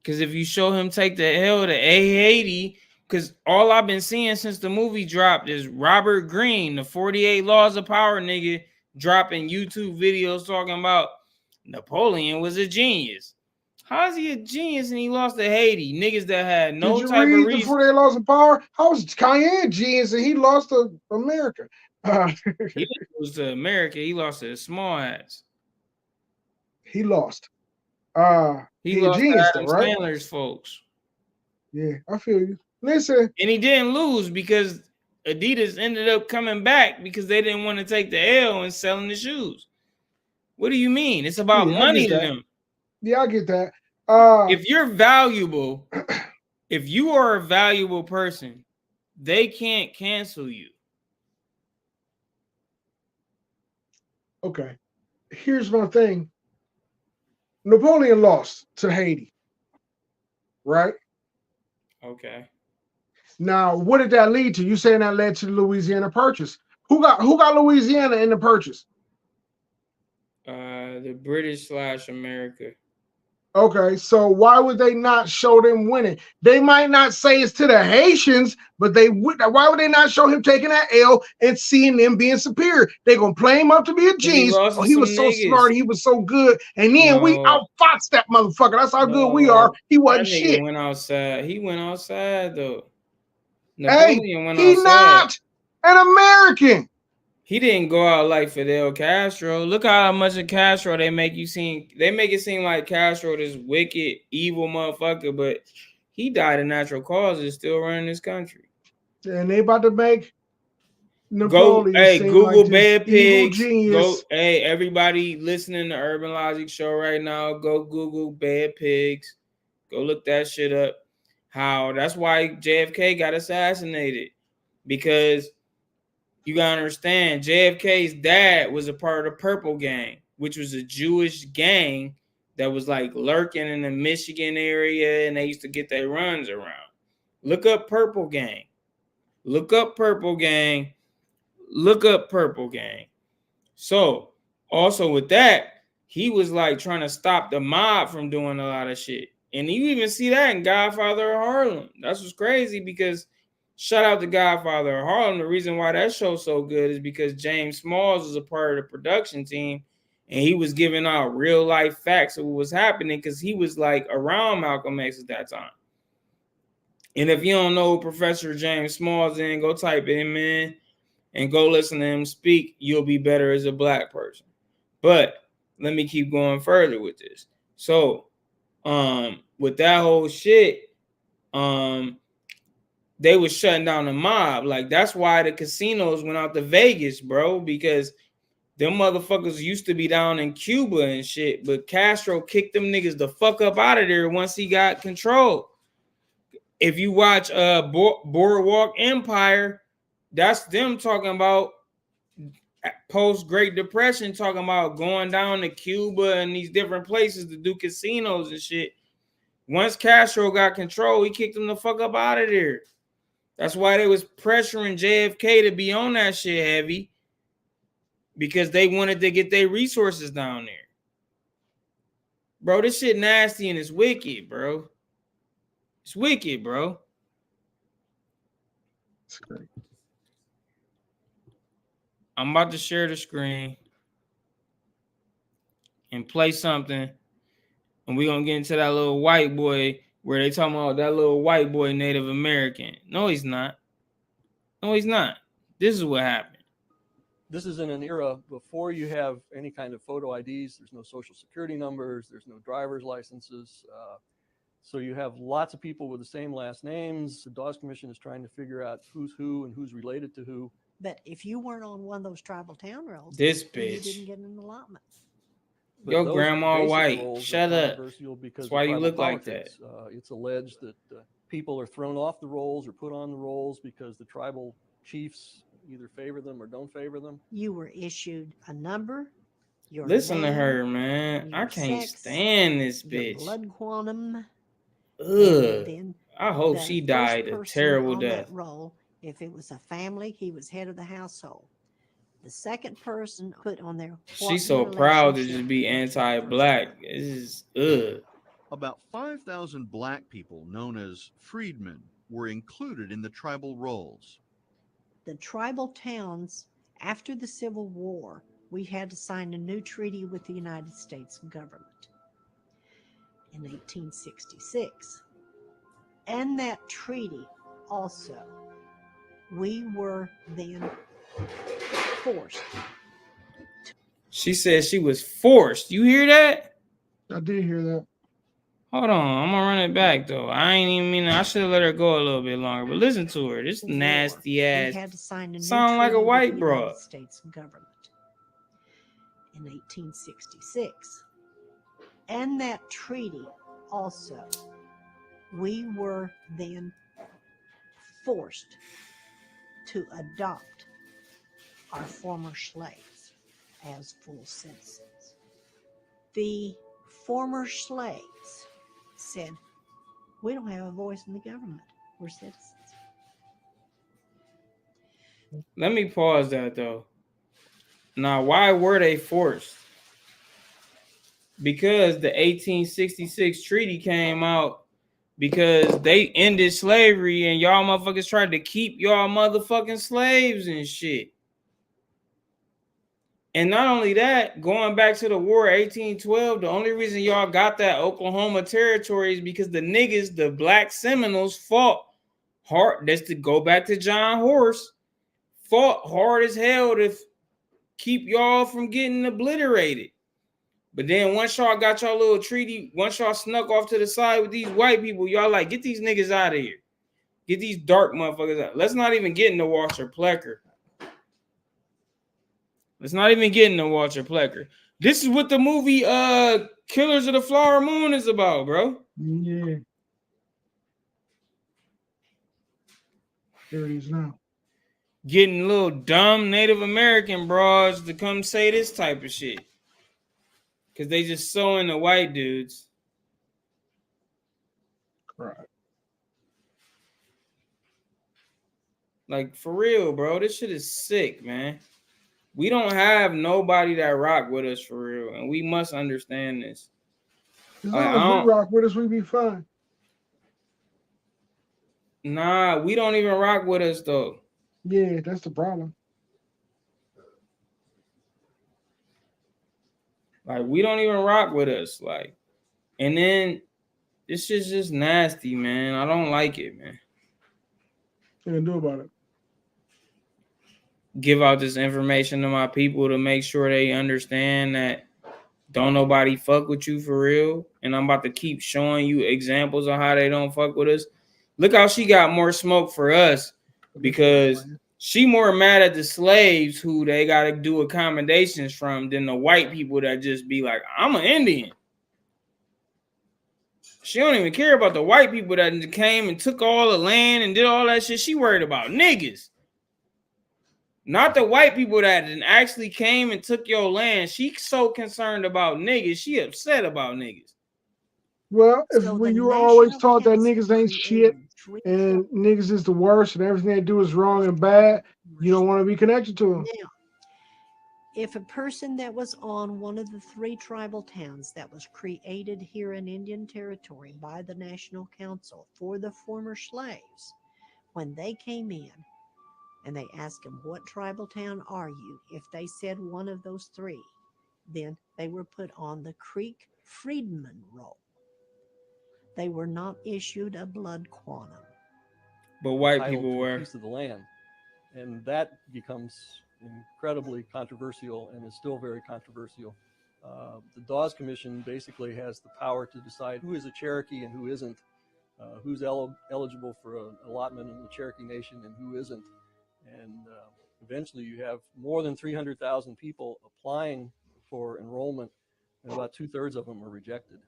Because if you show him take the L to Haiti, because all I've been seeing since the movie dropped is Robert Greene, the 48 Laws of Power nigga, dropping YouTube videos talking about Napoleon was a genius. How is he a genius and he lost to Haiti? Niggas that had no type of reason. Did you read the 48 Laws of Power? How was Kanye a genius and he lost to America? He didn't lose to America. He lost to the small ass. He lost. He lost to Adam Sandler's folks. Yeah, I feel you. Listen. And he didn't lose because Adidas ended up coming back because they didn't want to take the L and selling the shoes. What do you mean? It's about money to them. Yeah, I get that. If you're valuable, if you are a valuable person, they can't cancel you. Okay. Here's my thing. Napoleon lost to Haiti. Right? Okay. Now, what did that lead to? You saying that led to the Louisiana Purchase. Who got Louisiana in the purchase? The British / America. Okay, so why would they not show them winning? They might not say it's to the Haitians, but they would. Why would they not show him taking that L and seeing them being superior? They're gonna play him up to be a genius. Oh, he was so smart, he was so good, and then we outfoxed that motherfucker. That's how good we are. He wasn't shit. Went outside. He went outside though. Napoleon went outside. He's not an American. He didn't go out like Fidel Castro. Look how much of Castro they make you seem. They make it seem like Castro this wicked, evil motherfucker, but he died of natural causes, still running this country. And they about to make Napoleon. Google like Bad Pigs. Genius. Everybody listening to Urban Logic show right now, go Google Bad Pigs. Go look that shit up. That's why JFK got assassinated, because you gotta understand, JFK's dad was a part of the Purple Gang, which was a Jewish gang that was like lurking in the Michigan area, and they used to get their runs around. Look up Purple Gang. Look up Purple Gang. Look up Purple Gang. So, also with that, he was like trying to stop the mob from doing a lot of shit. And you even see that in Godfather of Harlem. That's what's crazy, because shout out to Godfather of Harlem. The reason why that show's so good is because James Smalls was a part of the production team, and he was giving out real life facts of what was happening, because he was like around Malcolm X at that time. And if you don't know Professor James Smalls, then go type him in and go listen to him speak. You'll be better as a black person. But let me keep going further with this. So, with that whole shit, they was shutting down the mob. Like, that's why the casinos went out to Vegas, bro, because Them motherfuckers used to be down in Cuba and shit, but Castro kicked them niggas the fuck up out of there once he got control. If you watch Boardwalk Empire, that's them talking about post Great Depression, talking about going down to Cuba and these different places to do casinos and shit. Once Castro got control, he kicked them the fuck up out of there. That's why they was pressuring JFK to be on that shit heavy, because they wanted to get their resources down there. Bro, this shit nasty and it's wicked, bro. It's wicked, bro. It's great. I'm about to share the screen and play something, and we're gonna get into that little white boy where they talking about that little white boy Native American. No, he's not. No, he's not. This is what happened. This is in an era before you have any kind of photo IDs. There's no social security numbers. There's no driver's licenses. So you have lots of people with the same last names. The Dawes Commission is trying to figure out who's who and who's related to who. But if you weren't on one of those tribal town rolls, This then you bitch. didn't get an allotment. But Your those grandma basic white. roles are Shut up. controversial because That's of why you tribal look like that. politics. It's alleged that people are thrown off the rolls or put on the rolls because the tribal chiefs either favor them or don't favor them. You were issued a number. Your Listen to name, her, man. I your can't sex, stand this your bitch. blood quantum. Ugh. And then I hope the she first died a person terrible on death. that roll, if it was a family, he was head of the household. The second person put on there. what She's so your proud to relationship just be with that person anti-black. This is About 5,000 black people known as freedmen were included in the tribal rolls. The tribal towns, after the Civil War, we had to sign a new treaty with the United States government in 1866. And that treaty also, we were then forced. She said she was forced. You hear that? I did hear that. Hold on, I'm gonna run it back though. I ain't even mean I should have let her go a little bit longer. But listen to her. This nasty We ass had to sign a new sound like a treaty with white the broad. United States government in 1866. And that treaty also, we were then forced to adopt our former slaves as full citizens. The former slaves said, we don't have a voice in the government. We're citizens. Let me pause that though. Now, why were they forced? Because the 1866 treaty came out because they ended slavery and y'all motherfuckers tried to keep y'all motherfucking slaves and shit. And not only that, going back to the war 1812, the only reason y'all got that Oklahoma territory is because the niggas, the black Seminoles, fought hard. That's to go back to John Horse, fought hard as hell to keep y'all from getting obliterated. But then once y'all got y'all little treaty, once y'all snuck off to the side with these white people, y'all like, get these niggas out of here. Get these dark motherfuckers out. Let's not even get into Walter Plecker. Let's not even get into Walter Plecker. This is what the movie Killers of the Flower Moon is about, bro. Yeah. There it is now. Getting little dumb Native American broads to come say this type of shit. Because they just so into white dudes. Right. Like, for real, bro. This shit is sick, man. We don't have nobody that rock with us for real. And we must understand this. As Like, long as we rock with us, we be fine. Nah, we don't even rock with us, though. Yeah, that's the problem. Like, we don't even rock with us. Like, and then this shit's just nasty, man. I don't like it, man. What you gonna do about it? Give out this information to my people to make sure they understand that don't nobody fuck with you for real. And I'm about to keep showing you examples of how they don't fuck with us. Look how she got more smoke for us because She more mad at the slaves who they gotta do accommodations from than the white people that just be like, I'm an Indian. She don't even care about the white people that came and took all the land and did all that shit. She worried about niggas. Not the white people that actually came and took your land. She's so concerned about niggas. She upset about niggas. Well, if So when the you were always National taught that Council niggas ain't shit created three and niggas is the worst and everything they do is wrong and bad, you don't want to be connected to them. Now, if a person that was on one of the three tribal towns that was created here in Indian Territory by the National Council for the former slaves, when they came in and they asked them, what tribal town are you? If they said one of those three, then they were put on the Creek Freedman roll. They were not issued a blood quantum. But white entitled people to a were. piece of the land, and that becomes incredibly controversial and is still very controversial. The Dawes Commission basically has the power to decide who is a Cherokee and who isn't, who's eligible for an allotment in the Cherokee Nation and who isn't. And eventually you have more than 300,000 people applying for enrollment, and about 2/3 of them are rejected.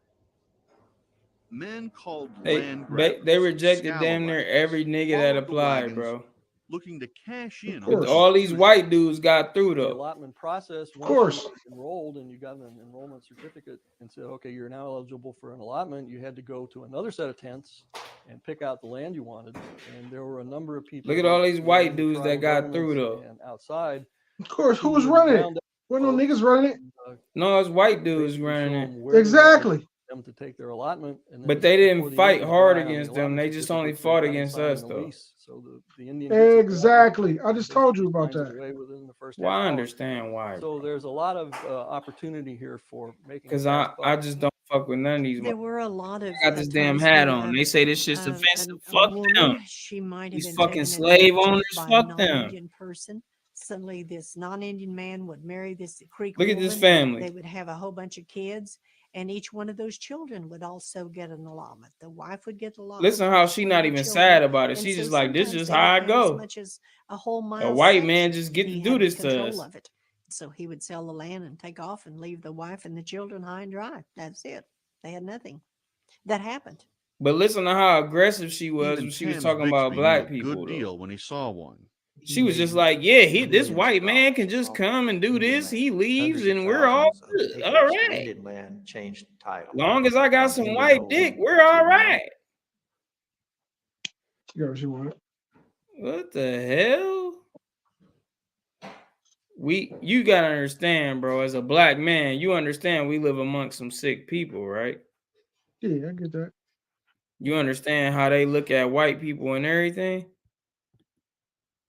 Men called They land grabbers, rejected damn near scalawags, every nigga that followed the applied, wagons, bro. looking to cash in on But the all these confusion. white dudes got through The though. allotment process, Of once course. you enrolled and you got an enrollment certificate and said, okay, you're now eligible for an allotment, you had to go to another set of tents and pick out the land you wanted. And there were a number of people. Look at all these white in the dudes that tribal got through governments though. and outside. Of course, who was would running it? round up Wasn't no folks niggas running it. and, No, it's white dudes basically running show it. 'em where they wanted Exactly. them to take their allotment, and then But they before didn't the fight Indians hard die on the against them. allotment They just only certificate, fought they've got to against sign us the though. lease. So the Indian gets his allotment Exactly. I and just told you basically about signs it that. away within the first Well, half I hour. understand why. So there's a lot of opportunity here for making a Cause fast I buck. just don't fuck with none of these. There were a lot of I got this damn times hat when on. They say this shit's a offensive. Fuck them. woman, she might have These been fucking taken slave advantage of owners. by a Fuck them. non-Indian person. Suddenly, this non-Indian man would marry this Creek Look at woman. this family. They would have a whole bunch of kids, and each one of those children would also get an allotment. The wife would get an allotment. Listen how she not even sad about it. And She's so just like, this sometimes is they how would I have as go. much as a whole A mile white section. man just get He to do had this to control us. of it. So he would sell the land and take off and leave the wife and the children high and dry. That's it. They had nothing. That happened. But listen to how aggressive she was Even when she was Tams talking about Bixby black knew a people. good Though. deal when he saw one. She was just like, yeah, this white man can just come and do this. He leaves and we're all good. All right. Indian land changed title. Long as I got some Indian white owned dick, land we're to all now right. Yeah, what you want. What the hell? You gotta understand, bro. As a black man, you understand we live amongst some sick people, right? Yeah, I get that. You understand how they look at white people and everything?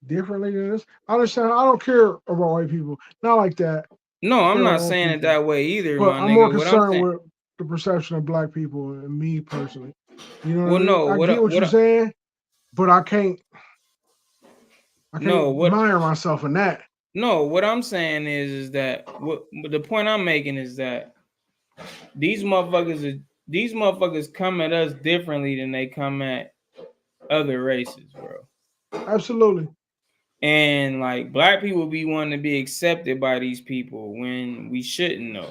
Differently than this. I understand. I don't care about white people. Not like that. No, I'm Care not about old saying it people. that way either, But my I'm more nigga. What I'm concerned saying, with the perception of black people and me personally. You know well, what I mean? no, I what get what you're saying, but I can't no, what admire myself in that. no, what I'm saying is that what the point I'm making is that these motherfuckers come at us differently than they come at other races, bro. Absolutely. And like black people be wanting to be accepted by these people when we shouldn't know.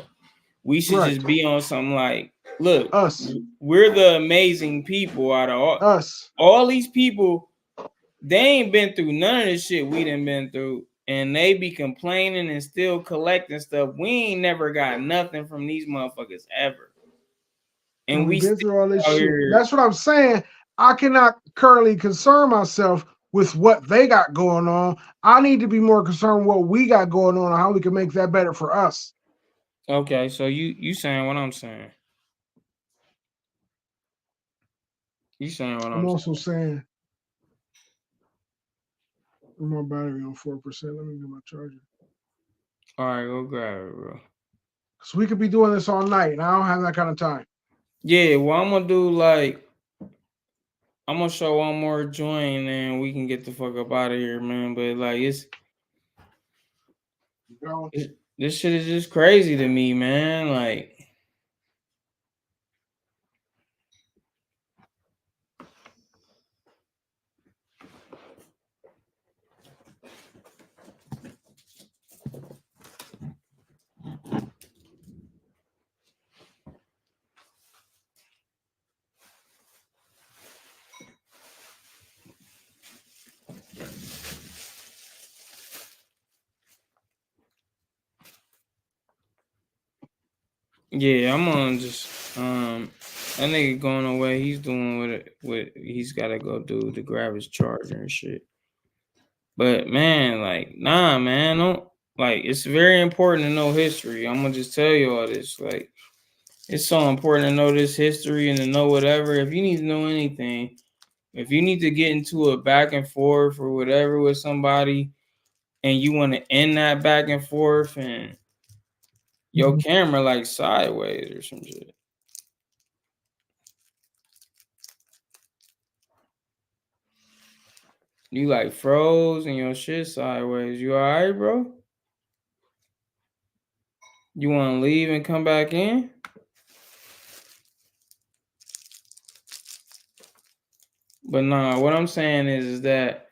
We should Right. just be on something like, look, Us. we're the amazing people out of all these people. They ain't been through none of this shit we done been through, and they be complaining and still collecting stuff. We ain't never got nothing from these motherfuckers ever. And we we've been still through all this out shit. here- That's what I'm saying. I cannot currently concern myself with what they got going on. I need to be more concerned with what we got going on and how we can make that better for us. Okay, so you saying what I'm saying. You saying what I'm I'm also saying my battery on 4%. Let me get my charger. All right, go grab it, bro. So we could be doing this all night, and I don't have that kind of time. Yeah, well, I'm gonna do like I'm gonna show one more joint and we can get the fuck up out of here, man. But like this shit is just crazy to me, man. Like Yeah, I'm on just that nigga going away. He's doing what he's gotta go do to grab his charger and shit. But man, like, nah, man, don't like it's very important to know history. I'm gonna just tell you all this. Like, it's so important to know this history and to know whatever. If you need to know anything, if you need to get into a back and forth or whatever with somebody and you want to end that back and forth and your camera like sideways or some shit. You like froze and your shit sideways. You all right, bro? You want to leave and come back in? But nah, what I'm saying is that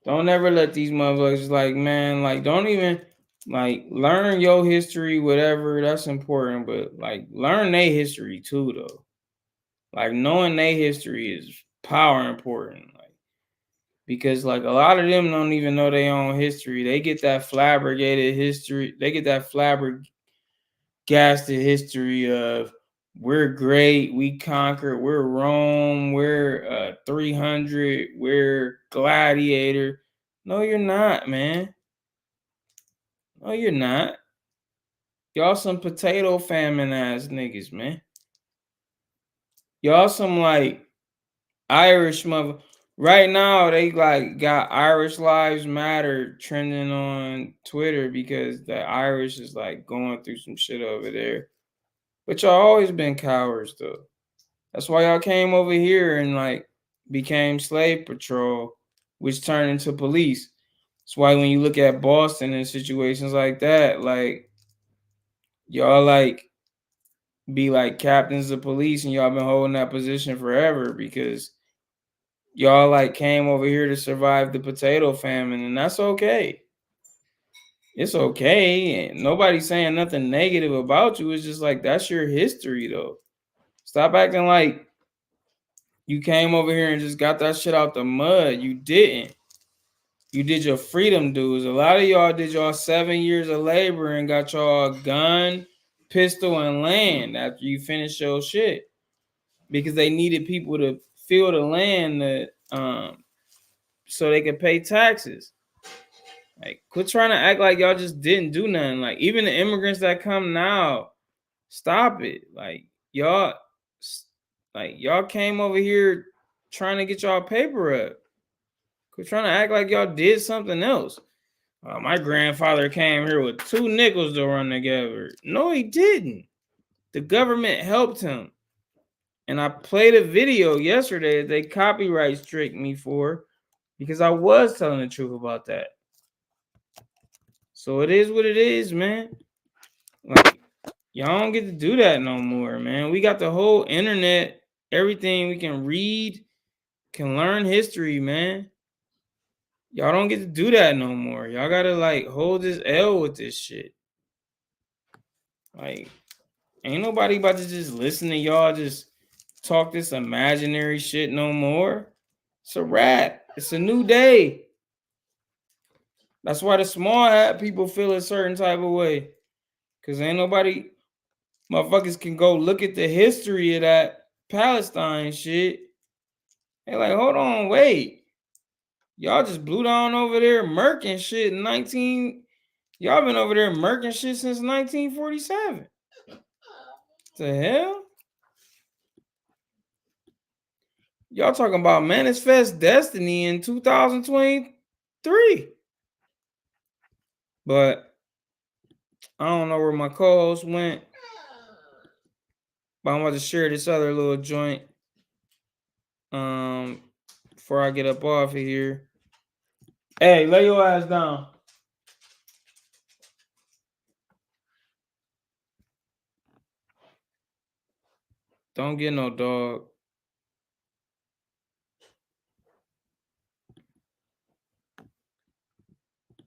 don't ever let these motherfuckers like, man, like don't even like learn your history, whatever. That's important, but like learn their history too, though. Like knowing their history is power important. Like because like a lot of them don't even know their own history. They get that flabbergasted history. They get that flabbergasted history of we're great, we conquered, we're Rome, we're 300, we're gladiator. No, you're not, man. No, you're not. Y'all some potato famine ass niggas, man. Y'all some like Irish mother. Right now, they like got Irish Lives Matter trending on Twitter because the Irish is like going through some shit over there. But y'all always been cowards though. That's why y'all came over here and like became slave patrol, which turned into police. That's why when you look at Boston and situations like that, like y'all like be like captains of police and y'all been holding that position forever because y'all like came over here to survive the potato famine, and that's okay. It's okay. And nobody's saying nothing negative about you. It's just like that's your history though. Stop acting like you came over here and just got that shit out the mud. You didn't. You did your freedom dues. A lot of y'all did y'all 7 years of labor and got y'all a gun, pistol, and land after you finished your shit. Because they needed people to fill the land so they could pay taxes. Like, quit trying to act like y'all just didn't do nothing. Like, even the immigrants that come now, stop it. Like, y'all came over here trying to get y'all paper up. Quit trying to act like y'all did something else. My grandfather came here with 2 nickels to run together. No, he didn't. The government helped him. And I played a video yesterday that they copyright strict me for because I was telling the truth about that. So it is what it is, man. Like, y'all don't get to do that no more, man. We got the whole internet, everything we can read, can learn history, man. Y'all don't get to do that no more. Y'all gotta like hold this L with this shit. Like, ain't nobody about to just listen to y'all just talk this imaginary shit no more. It's a wrap. It's a new day. That's why the small hat people feel a certain type of way. Cause ain't nobody motherfuckers can go look at the history of that Palestine shit. They're like, hold on, wait. Y'all just blew down over there murking shit in y'all been over there murking shit since 1947. The hell? Y'all talking about Manifest Destiny in 2023. But I don't know where my co-host went. But I'm about to share this other little joint before I get up off of here. Hey, lay your ass down. Don't get no dog.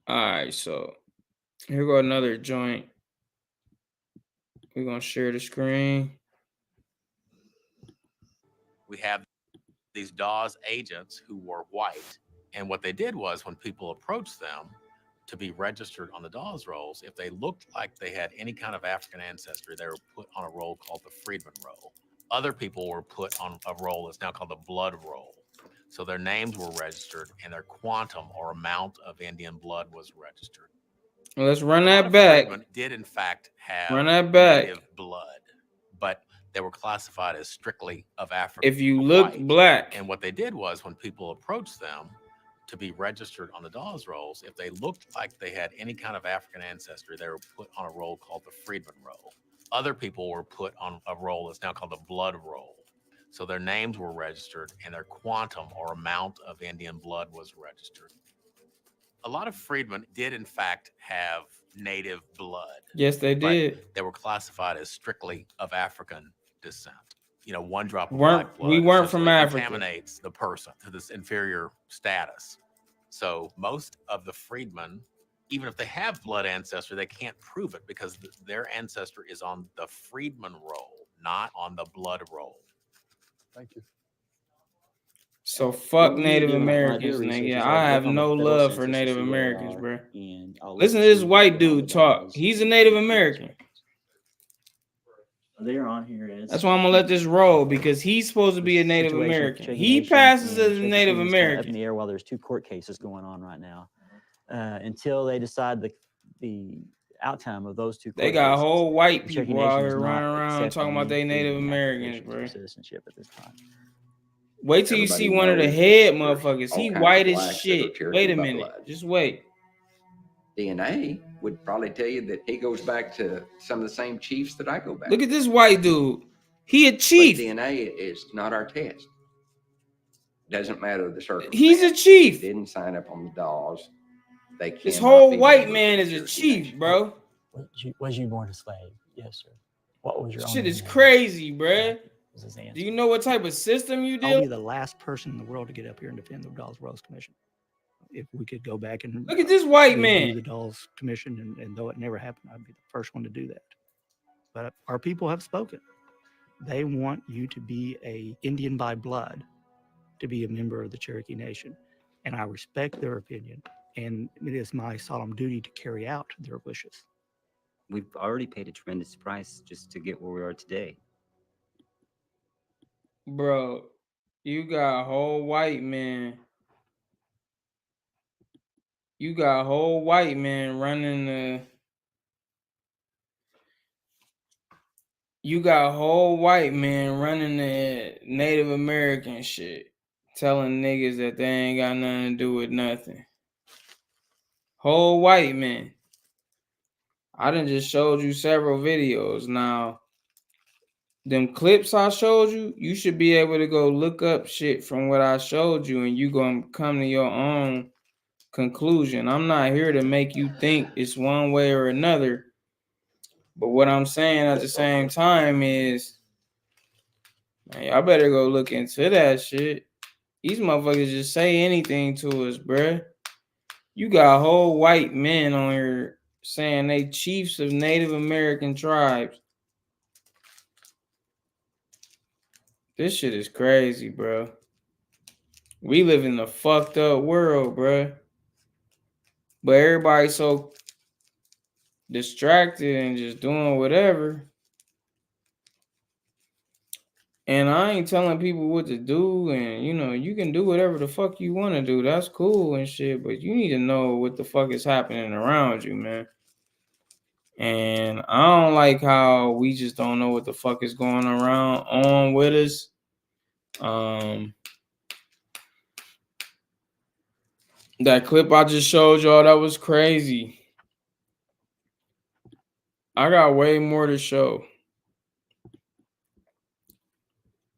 All right, so here go another joint. We're gonna share the screen. We have these Dawes agents who were white, and what they did was when people approached them, to be registered on the Dawes rolls, if they looked like they had any kind of African ancestry, they were put on a roll called the Freedman roll. Other people were put on a roll that's now called the blood roll. So their names were registered and their quantum or amount of Indian blood was registered. Well, let's run A lot that of back. freedmen did in fact have Run that back. native blood, but they were classified as strictly of African. If you look white. black, And what they did was when people approached them to be registered on the Dawes rolls, if they looked like they had any kind of African ancestry, they were put on a roll called the Freedman roll. Other people were put on a roll that's now called the blood roll. So their names were registered and their quantum or amount of Indian blood was registered. A lot of freedmen did in fact have native blood. yes, they but did. They were classified as strictly of African descent. You know, one drop of Weren't- black blood we weren't from essentially Africa. contaminates the person to this inferior status. So most of the freedmen, even if they have blood ancestry, they can't prove it because their ancestor is on the freedman roll, not on the blood roll. Thank you. So fuck When we Native do my Americans, research, nigga. I I have look on the no federal love for census to Native see where they Americans, are, bro. and I'll Listen look to this see white what dude the talk. laws He's a Native American. they're on here as. That's why I'm gonna let this roll because he's supposed to be a Native situation with American. Cherokee He Nation passes and as a Cherokee Native Freedom is kinda Up in American. the air while there's 2 court cases going on right now, until they decide the outcome of those 2 court They got cases. whole white The Cherokee people out Nation is here not running around accepting talking about any they Native Freedmen Americans, applications bro. for citizenship at this time. Wait till you see one of the head motherfuckers. He white as shit. Wait a minute. Just wait. DNA would probably tell you that he goes back to some of the same chiefs that I go back. Look at this white dude. He a But chief. DNA is not our test. Doesn't matter the circumstance. He's a chief. They didn't sign up on the dolls. They can't. This whole white man is a chief, bro. Was you born a slave? Yes, sir. What was your Shit only is name? crazy, bruh. Was his answer. Do you know what type of system you I'll be deal? the last person in the world to get up here and defend the Dawes Rolls Commission. If we could go back and Look at this white redo man. the Dawes Commission, and though it never happened, I'd be the first one to do that. But our people have spoken. They want you to be a Indian by blood, to be a member of the Cherokee Nation, and I respect their opinion. And it is my solemn duty to carry out their wishes. We've already paid a tremendous price just to get where we are today. Bro, you got whole white man. You got whole white man running the. You got whole white man running the Native American shit, telling niggas that they ain't got nothing to do with nothing. Whole white man. I done just showed you several videos. Now, them clips I showed you, you should be able to go look up shit from what I showed you, and you gonna come to your own conclusion. I'm not here to make you think it's one way or another. But what I'm saying at the same time is, man, y'all better go look into that shit. These motherfuckers just say anything to us, bruh. You got whole white men on here saying they chiefs of Native American tribes. This shit is crazy, bro. We live in a fucked up world, bruh. But everybody's so distracted and just doing whatever. And I ain't telling people what to do, and you know, you can do whatever the fuck you want to do. That's cool and shit, but you need to know what the fuck is happening around you, man. And I don't like how we just don't know what the fuck is going on with us. That clip I just showed y'all, that was crazy. I got way more to show.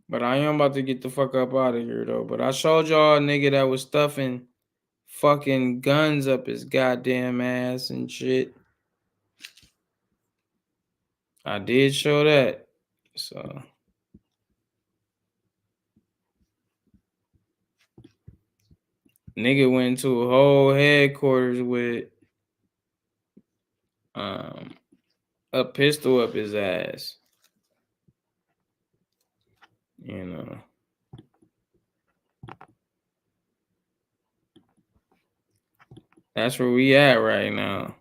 But I am about to get the fuck up out of here, though. But I showed y'all a nigga that was stuffing fucking guns up his goddamn ass and shit. I did show that. So. Nigga went to a whole headquarters with a pistol up his ass. You know. That's where we at right now.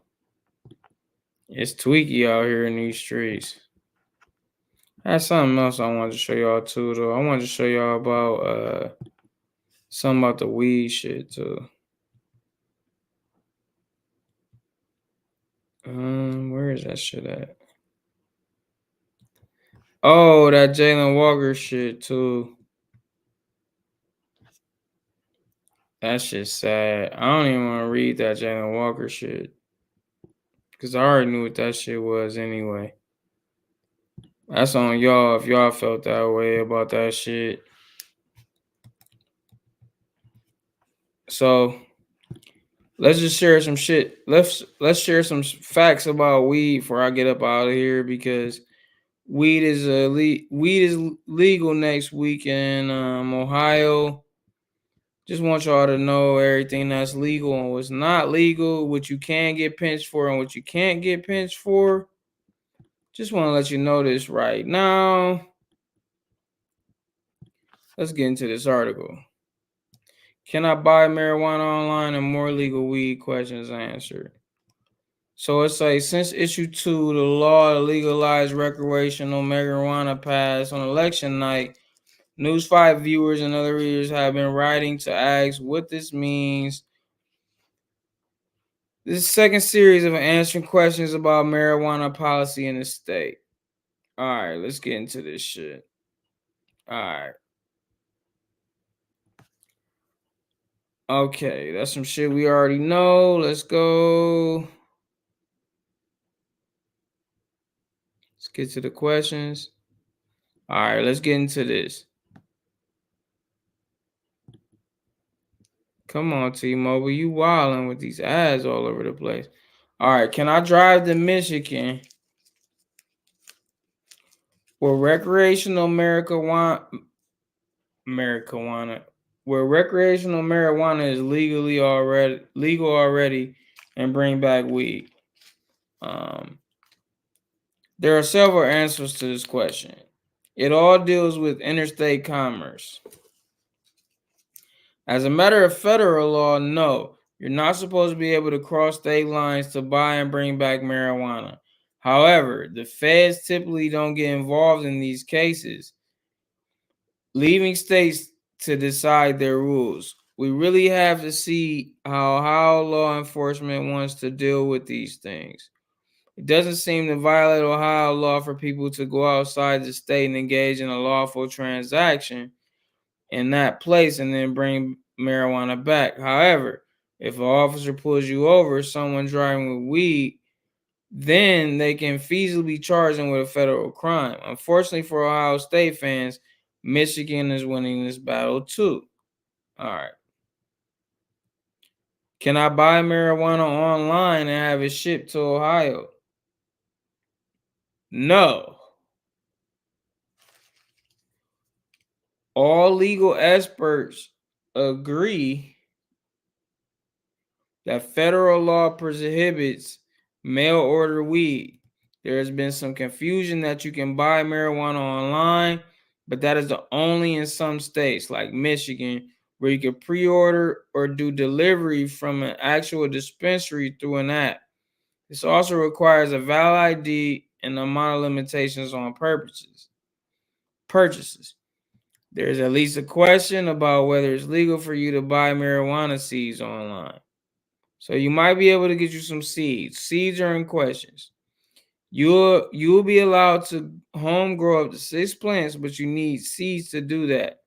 It's tweaky out here in these streets. That's something else I wanted to show y'all too, though. I wanted to show y'all about something about the weed shit too. Where is that shit at? Oh, that Jalen Walker shit too. That shit's sad. I don't even want to read that Jalen Walker shit. Because I already knew what that shit was anyway. That's on y'all if y'all felt that way about that shit. So let's just share some shit. Let's share some facts about weed before I get up out of here, because weed is legal next week in Ohio. Just want y'all to know everything that's legal and what's not legal, what you can get pinched for and what you can't get pinched for. Just want to let you know this right now. Let's get into this article. Can I buy marijuana online and more legal weed? Questions answered. So it says, since issue 2, the law to legalize recreational marijuana passed on election night, News 5 viewers and other readers have been writing to ask what this means. This is the second series of answering questions about marijuana policy in the state. All right, let's get into this shit. All right. Okay, that's some shit we already know. Let's go. Let's get to the questions. All right, let's get into this. Come on, T-Mobile. You wilding with these ads all over the place. All right, can I drive to Michigan where recreational marijuana is legal already and bring back weed? There are several answers to this question. It all deals with interstate commerce. As a matter of federal law, no, you're not supposed to be able to cross state lines to buy and bring back marijuana. However, the feds typically don't get involved in these cases, leaving states to decide their rules. We really have to see how law enforcement wants to deal with these things. It doesn't seem to violate Ohio law for people to go outside the state and engage in a lawful transaction in that place and then bring marijuana back. However, if an officer pulls you over, someone driving with weed, then they can feasibly charge them with a federal crime. Unfortunately for Ohio State fans, Michigan is winning this battle too. All right. Can I buy marijuana online and have it shipped to Ohio? No. All legal experts agree that federal law prohibits mail order weed. There has been some confusion that you can buy marijuana online, but that is only in some states like Michigan, where you can pre-order or do delivery from an actual dispensary through an app. This also requires a valid ID and a amount of limitations on purchases. There's at least a question about whether it's legal for you to buy marijuana seeds online. So you might be able to get you some seeds. Seeds are in questions. You'll be allowed to home grow up to 6 plants, but you need seeds to do that.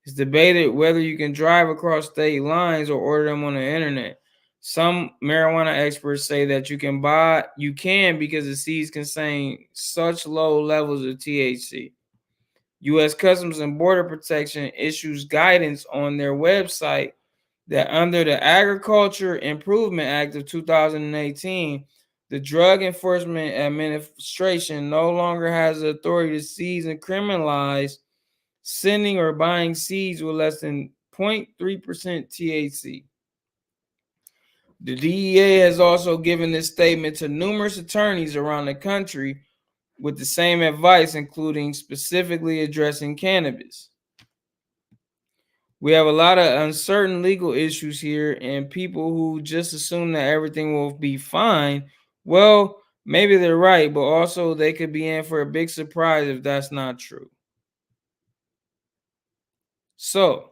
It's debated whether you can drive across state lines or order them on the internet. Some marijuana experts say that you can because the seeds contain such low levels of THC. U.S. Customs and Border Protection issues guidance on their website that under the Agriculture Improvement Act of 2018, the Drug Enforcement Administration no longer has the authority to seize and criminalize sending or buying seeds with less than 0.3% THC. The DEA has also given this statement to numerous attorneys around the country with the same advice, including specifically addressing cannabis. We have a lot of uncertain legal issues here, and people who just assume that everything will be fine. Well, maybe they're right, but also they could be in for a big surprise if that's not true. So,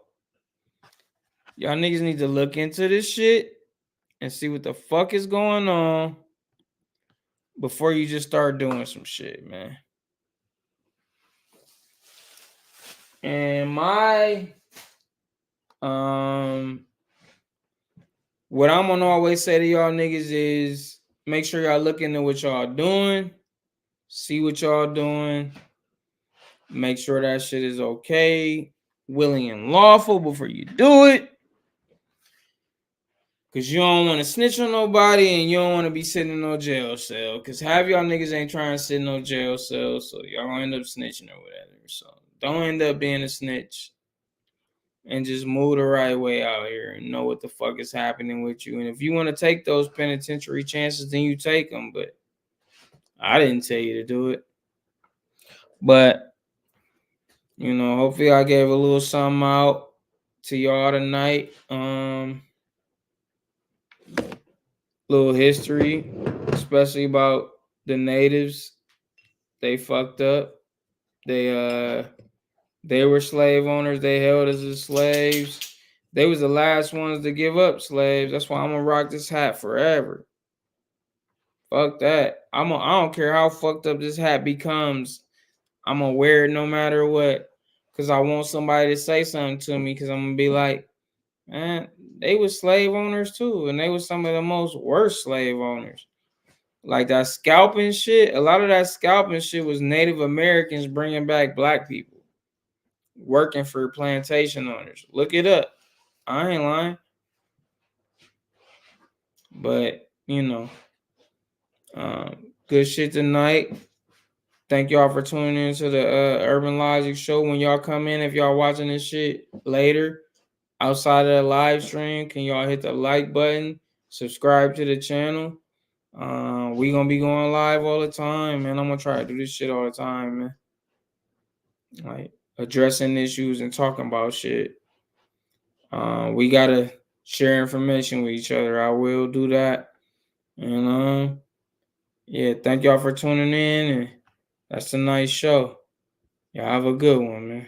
y'all niggas need to look into this shit and see what the fuck is going on before you just start doing some shit, man. And my what I'm gonna always say to y'all niggas is make sure y'all look into what y'all doing, see what y'all doing, make sure that shit is okay, willing and lawful before you do it. Cause you don't want to snitch on nobody and you don't want to be sitting in no jail cell. Cause half y'all niggas ain't trying to sit in no jail cell, so y'all gonna end up snitching or whatever. So don't end up being a snitch. And just move the right way out here and know what the fuck is happening with you. And if you want to take those penitentiary chances, then you take them. But I didn't tell you to do it. But, you know, hopefully I gave a little something out to y'all tonight. Little history, especially about the natives. They fucked up. They were slave owners. They held us as slaves. They was the last ones to give up slaves. That's why I'm gonna rock this hat forever. Fuck that. I don't care how fucked up this hat becomes. I'm gonna wear it no matter what. Cause I want somebody to say something to me. Cause I'm gonna be like, man, they was slave owners too. And they was some of the most worst slave owners. Like that scalping shit. A lot of that scalping shit was Native Americans bringing back black people. Working for plantation owners. Look it up. I ain't lying. But, you know, good shit tonight. Thank y'all for tuning into the Urban Logic show. When y'all come in, if y'all watching this shit later, outside of the live stream, can y'all hit the like button, subscribe to the channel. We gonna be going live all the time, man. I'm gonna try to do this shit all the time, man. Like addressing issues and talking about shit. We gotta share information with each other. I will do that. And yeah, thank y'all for tuning in. And that's a nice show. Y'all have a good one, man.